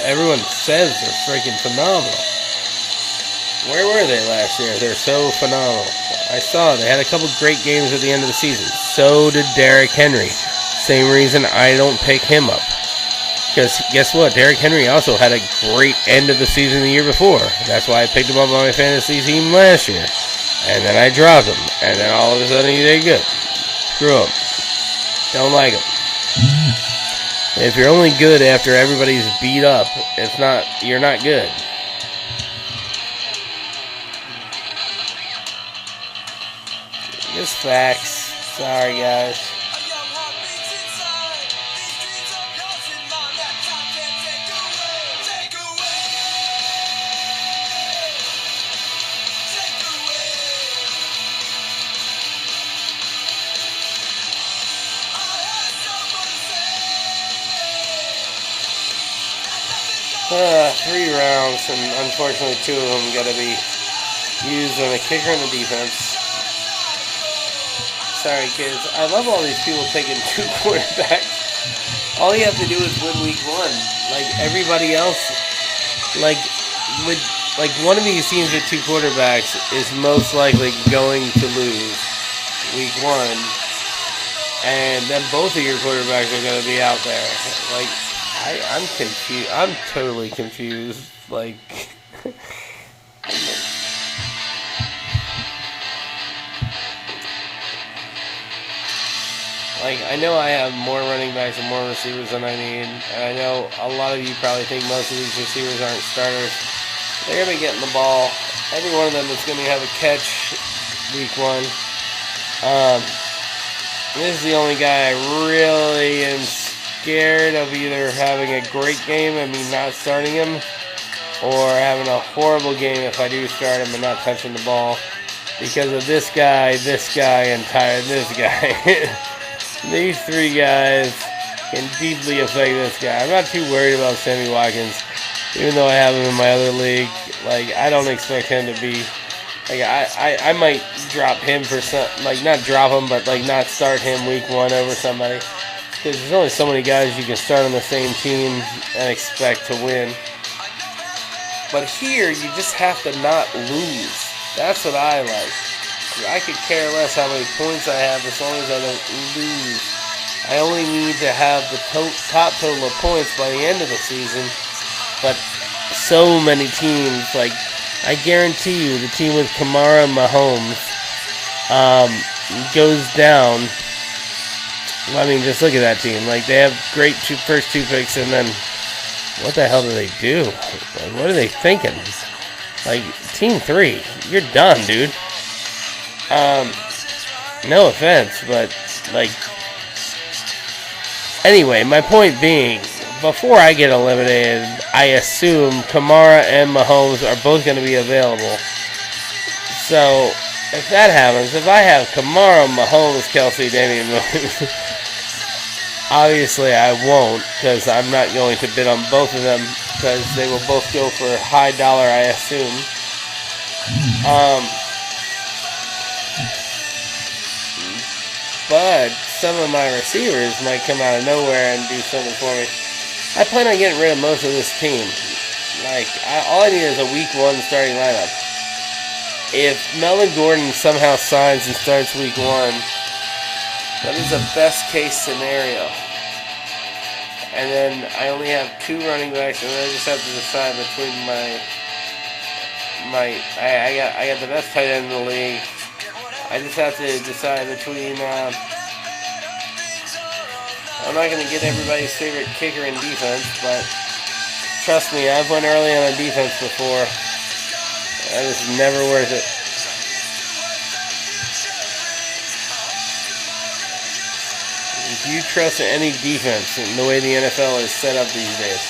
Everyone says they're freaking phenomenal. Where were they last year? They're so phenomenal. I saw they had a couple great games at the end of the season. So did Derrick Henry. Same reason I don't pick him up. Because guess what? Derrick Henry also had a great end of the season the year before. That's why I picked him up on my fantasy team last year. And then I dropped him. And then all of a sudden he did good. Screw him. Don't like him. If you're only good after everybody's beat up, you're not good. Just facts. Sorry, guys. Three rounds, and unfortunately 2 of them got to be used on a kicker and a defense. Sorry, kids. I love all these people taking 2 quarterbacks. All you have to do is win week 1. Like everybody else, like one of these teams with 2 quarterbacks is most likely going to lose week 1, and then both of your quarterbacks are going to be out there. Like. I'm confused. I'm totally confused. Like, I know I have more running backs and more receivers than I need. And I know a lot of you probably think most of these receivers aren't starters. They're going to be getting the ball. Every one of them is going to have a catch week 1. This is the only guy I really am scared of either having a great game and me not starting him, or having a horrible game if I do start him and not touching the ball, because of this guy, and this guy. These 3 guys can deeply affect this guy. I'm not too worried about Sammy Watkins, even though I have him in my other league. Like, I don't expect him to be, like, I might drop him for some, like, not drop him, but, like, not start him week 1 over somebody. Because there's only so many guys you can start on the same team and expect to win. But here, you just have to not lose. That's what I like. I could care less how many points I have as long as I don't lose. I only need to have the top total of points by the end of the season. But so many teams, like, I guarantee you, the team with Kamara and Mahomes goes down. I mean, just look at that team. Like, they have great first 2 picks, and then what the hell do they do? Like, what are they thinking? Like, team 3, you're done, dude. No offense, but, like, anyway, my point being, before I get eliminated, I assume Kamara and Mahomes are both going to be available. So, if that happens, if I have Kamara, Mahomes, Kelsey, Damian Williams, Obviously, I won't because I'm not going to bid on both of them because they will both go for high dollar, I assume. But some of my receivers might come out of nowhere and do something for me. I plan on getting rid of most of this team. All I need is a week 1 starting lineup. If Melvin Gordon somehow signs and starts week 1, that is a best case scenario. And then I only have 2 running backs, and then I just have to decide between I got the best tight end in the league. I just have to decide between. I'm not going to get everybody's favorite kicker in defense, but trust me, I've went early on a defense before. That is never worth it. If you trust any defense in the way the NFL is set up these days.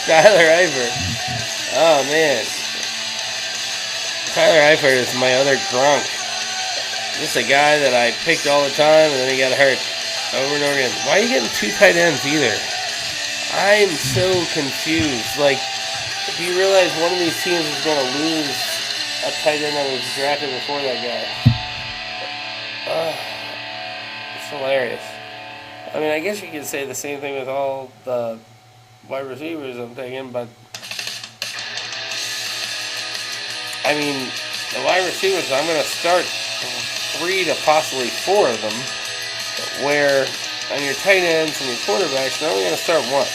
Tyler Eifert. Oh, man. Tyler Eifert is my other Gronk. Just a guy that I picked all the time, and then he got hurt over and over again. Why are you getting 2 tight ends either? I'm so confused. If you realize one of these teams is going to lose a tight end that was drafted before that guy. It's hilarious. I mean, I guess you could say the same thing with all the wide receivers I'm taking, but I mean, the wide receivers, I'm going to start 3 to possibly 4 of them, where on your tight ends and your quarterbacks, they're only going to start 1.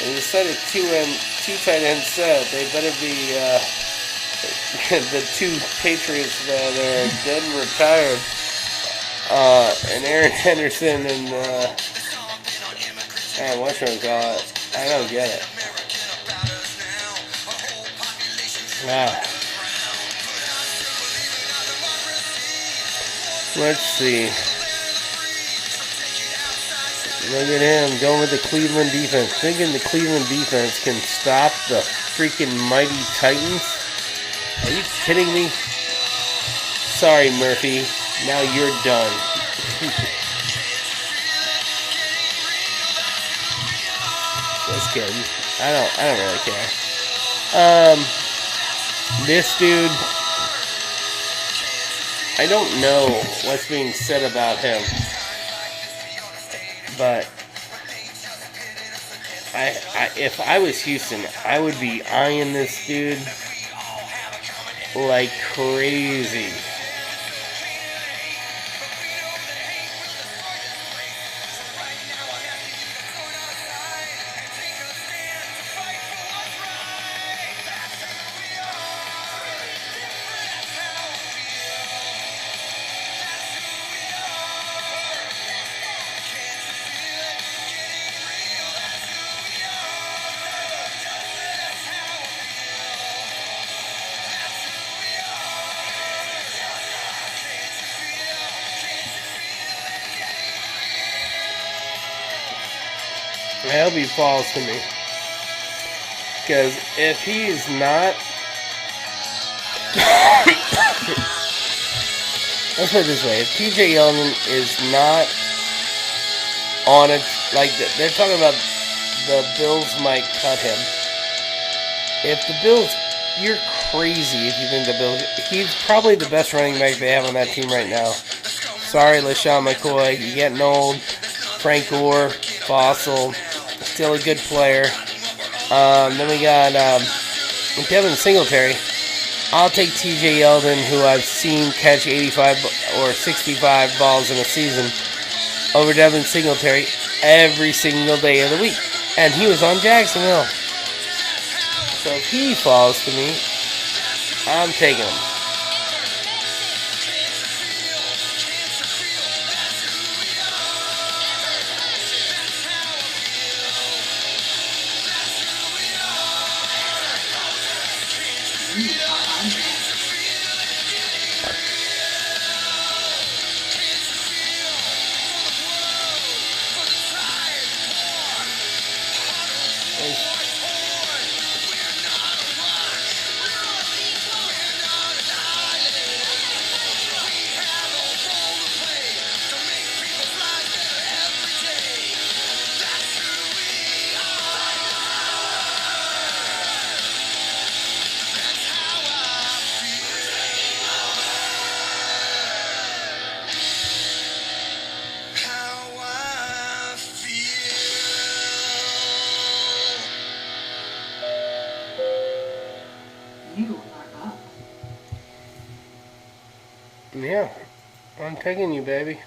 And instead of 2 tight end set, they better be the 2 Patriots that are dead and retired, and Aaron Henderson and whatchamacallit. I don't get it. Wow. Let's see. Look at him going with the Cleveland defense. Thinking the Cleveland defense can stop the freaking mighty Titans? Are you kidding me? Sorry, Murphy. Now you're done. Just kidding. I don't really care. This dude, I don't know what's being said about him, but if I was Houston, I would be eyeing this dude like crazy. I hope he falls to me. Because if he is not... Let's put it this way. If TJ Yeldon is not on it, like they're talking about the Bills might cut him. If the Bills... You're crazy if you think the Bills... He's probably the best running back they have on that team right now. Sorry, LaShawn McCoy. You're getting old. Frank Gore, Fossil... Still a good player. Then we got Devin Singletary. I'll take TJ Yeldon, who I've seen catch 85 or 65 balls in a season, over Devin Singletary every single day of the week. And he was on Jacksonville. So if he falls to me, I'm taking him. You are up. Yeah, I'm taking you, baby.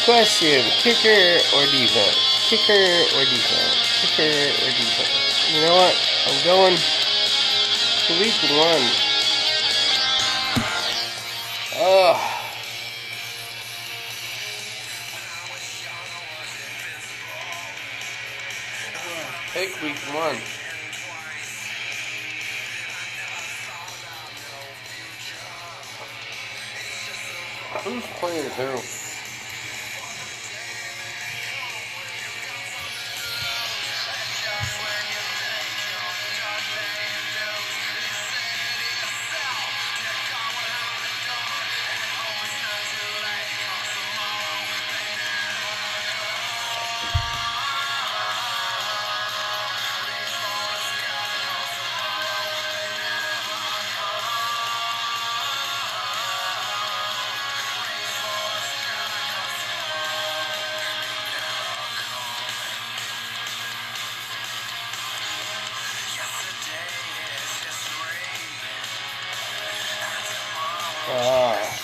Question, kicker or defense? Kicker or defense? Kicker or defense? You know what? I'm going to week 1. Ugh. Pick week 1. Who's playing who?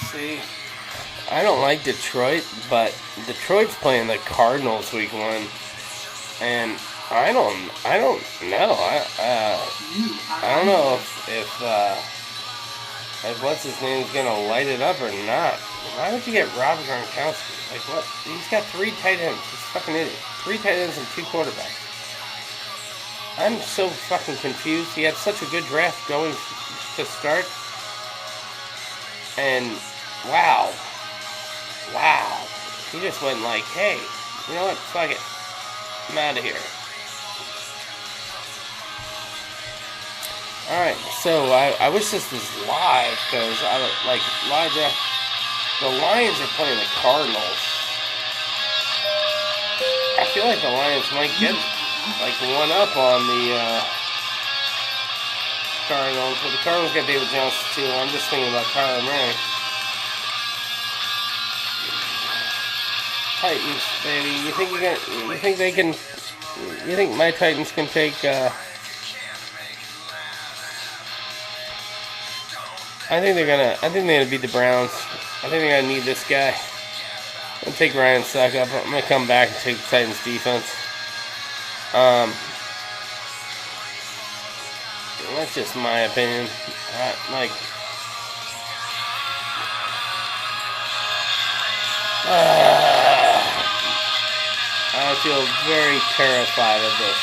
See, I don't like Detroit, but Detroit's playing the Cardinals week 1, and I don't know. I don't know if what's his name is gonna light it up or not. Why would you get Rob Gronkowski? Like what? He's got 3 tight ends. He's a fucking idiot. 3 tight ends and 2 quarterbacks. I'm so fucking confused. He had such a good draft going to start. And wow. He just went like, hey, you know what? Fuck it. I'm out of here. Alright, so I wish this was live, because live draft. The Lions are playing the Cardinals. I feel like the Lions might get one up on the Cardinals, but the Cardinals got David Johnson too. I'm just thinking about Kyler Murray. Titans, baby. You think my Titans can take I think they're gonna beat the Browns. I think they're gonna need this guy. I'm gonna take Ryan Suck up. I'm gonna come back and take the Titans defense. That's just my opinion. I feel very terrified of this.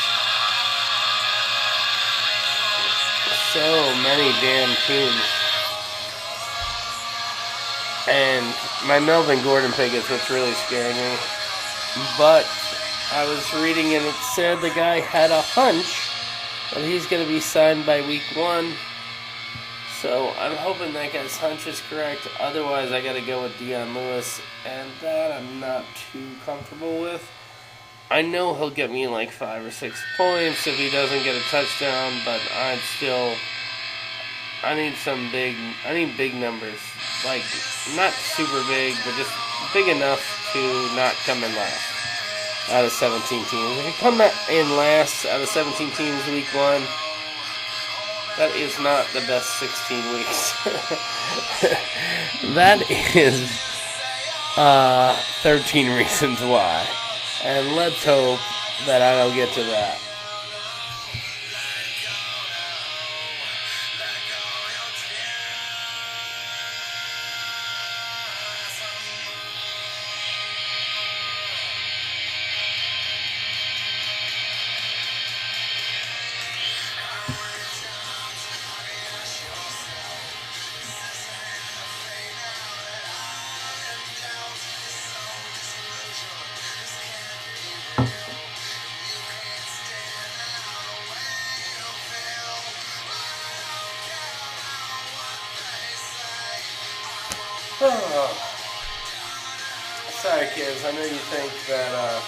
So many damn teams. And my Melvin Gordon pick is what's really scaring me. But I was reading and it said the guy had a hunch that he's going to be signed by week 1. So I'm hoping that guy's hunch is correct. Otherwise, I got to go with Deion Lewis. And that I'm not too comfortable with. I know he'll get me like 5 or 6 points if he doesn't get a touchdown. But I need big numbers. Like, not super big, but just big enough to not come in last out of 17 teams. If you come in last out of 17 teams week 1, that is not the best 16 weeks. That is 13 reasons why. And let's hope that I don't get to that. Sorry, kids. I know you think that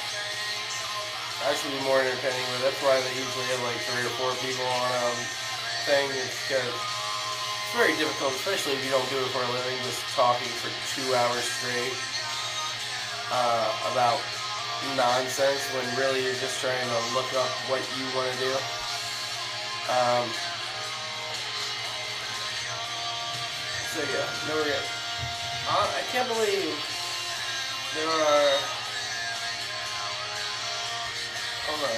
That should be more entertaining, but that's why they usually have like 3 or 4 people on a thing. It's very difficult, especially if you don't do it for a living, just talking for 2 hours straight about nonsense when really you're just trying to look up what you want to do. So yeah, no regret. I can't believe there are. Hold on.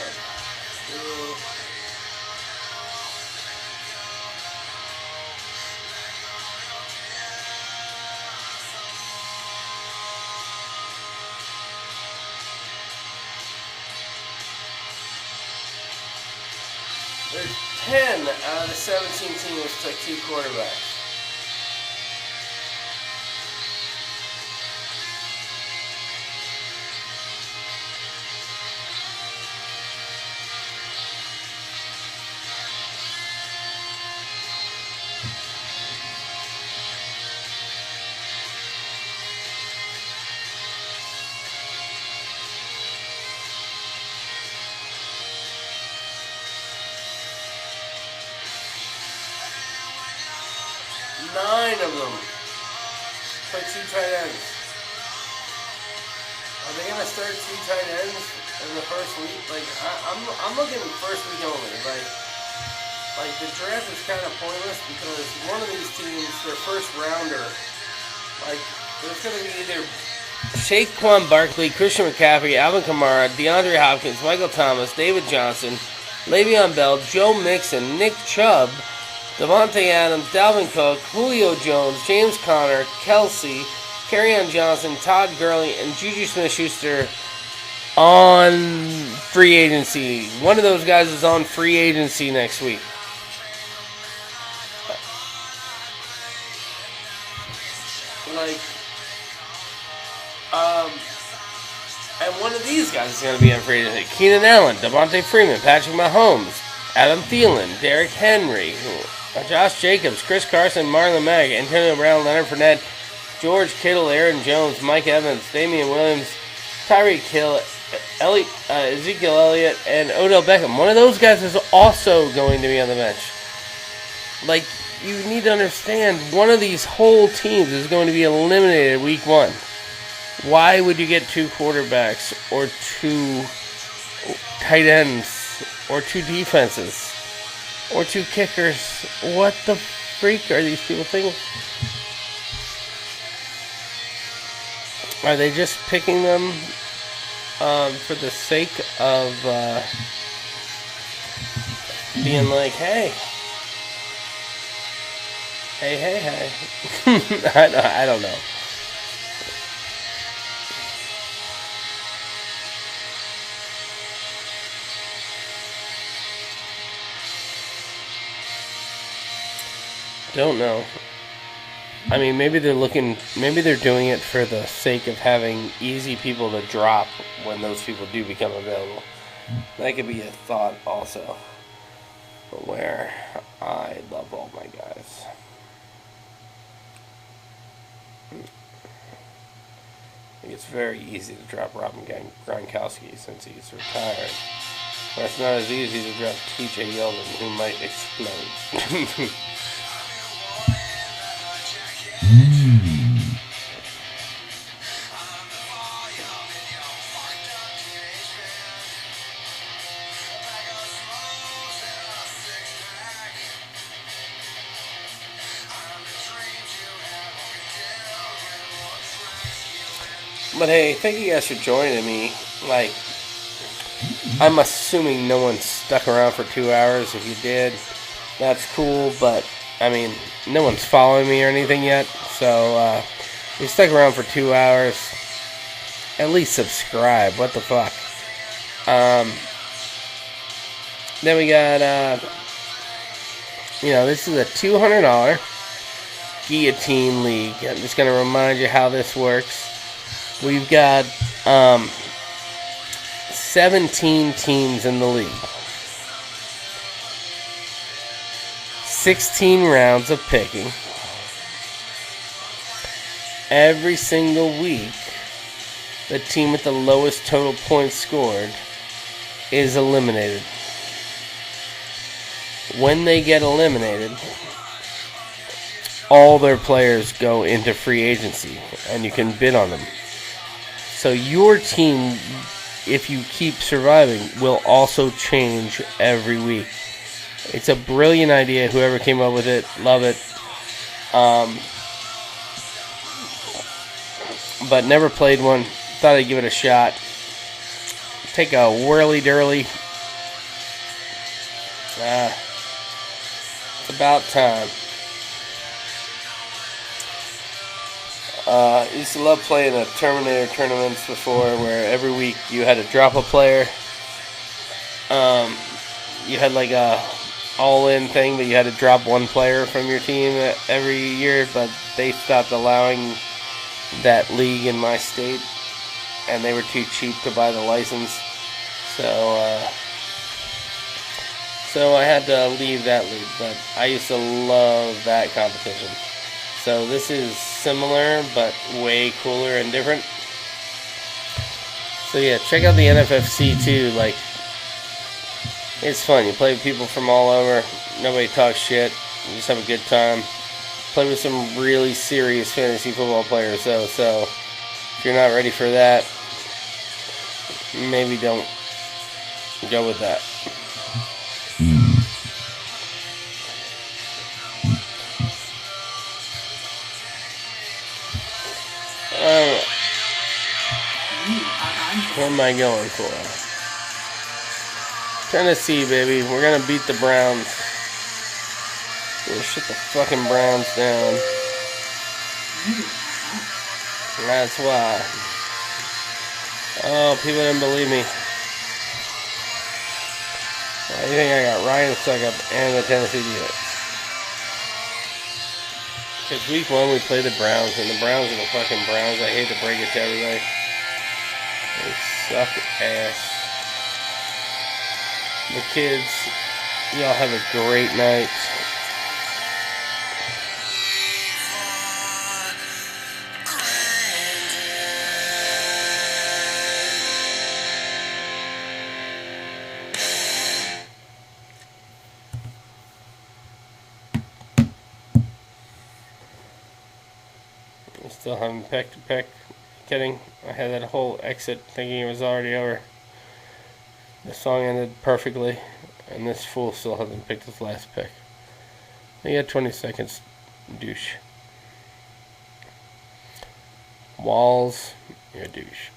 There's 10 out of the 17 teams took 2 quarterbacks. Nine of them play 2 tight ends. Are they gonna start 2 tight ends in the first week? Like I'm looking at first week only. Like the draft is kind of pointless because one of these teams, their first rounder, like there's gonna be either Saquon Barkley, Christian McCaffrey, Alvin Kamara, DeAndre Hopkins, Michael Thomas, David Johnson, Le'Veon Bell, Joe Mixon, Nick Chubb, Devontae Adams, Dalvin Cook, Julio Jones, James Conner, Kelsey, Kerryon Johnson, Todd Gurley, and Juju Smith-Schuster on free agency. One of those guys is on free agency next week. And one of these guys is going to be on free agency. Keenan Allen, Devontae Freeman, Patrick Mahomes, Adam Thielen, Derrick Henry, Josh Jacobs, Chris Carson, Marlon Mack, Antonio Brown, Leonard Fournette, George Kittle, Aaron Jones, Mike Evans, Damian Williams, Tyreek Hill, Ezekiel Elliott, and Odell Beckham. One of those guys is also going to be on the bench. Like, you need to understand, one of these whole teams is going to be eliminated week 1. Why would you get 2 quarterbacks or 2 tight ends or 2 defenses or 2 kickers? What the freak are these people thinking? Are they just picking them for the sake of being like, hey. I don't know. Don't know. I mean, maybe they're doing it for the sake of having easy people to drop when those people do become available. That could be a thought also. But where I love all my guys. I think it's very easy to drop Robin Gronkowski since he's retired. But it's not as easy to drop TJ Yeldon, who might explode. But hey, thank you guys for joining me. Like, I'm assuming no one stuck around for 2 hours. If you did, that's cool. But, I mean, no one's following me or anything yet. So, if you stuck around for 2 hours, at least subscribe. What the fuck? Then we got, this is a $200 Guillotine League. I'm just going to remind you how this works. We've got 17 teams in the league. 16 rounds of picking. Every single week, the team with the lowest total points scored is eliminated. When they get eliminated, all their players go into free agency, and you can bid on them. So your team, if you keep surviving, will also change every week. It's a brilliant idea. Whoever came up with it, love it. But never played one. Thought I'd give it a shot. Take a whirly-dirly. It's about time. I used to love playing the Terminator tournaments before, where every week you had to drop a player. You had like a all-in thing, but you had to drop one player from your team every year, but they stopped allowing that league in my state, and they were too cheap to buy the license. So I had to leave that league, but I used to love that competition. So this is similar, but way cooler and different. So yeah, check out the NFFC too. Like, it's fun. You play with people from all over. Nobody talks shit. You just have a good time. Play with some really serious fantasy football players, though. So if you're not ready for that, maybe don't go with that. What am I going for? Tennessee, baby. We're going to beat the Browns. We're going to shut the fucking Browns down. That's why. Oh, people didn't believe me. Why do you think I got Ryan Suckup and the Tennessee Defense? Because week 1 we played the Browns, and the Browns are the fucking Browns. I hate to break it to everybody. They suck ass. The kids, y'all have a great night. I still haven't pecked a peck. Kidding. I had that whole exit thinking it was already over. The song ended perfectly, and this fool still hasn't picked his last pick. He had 20 seconds, douche. Walls, you're a douche.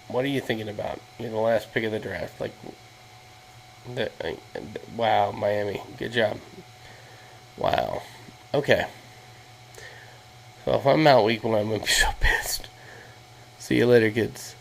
What are you thinking about? You're the last pick of the draft. Wow, Miami. Good job. Wow. Okay. So if I'm out week 1, I'm going to be so pissed. See you later, kids.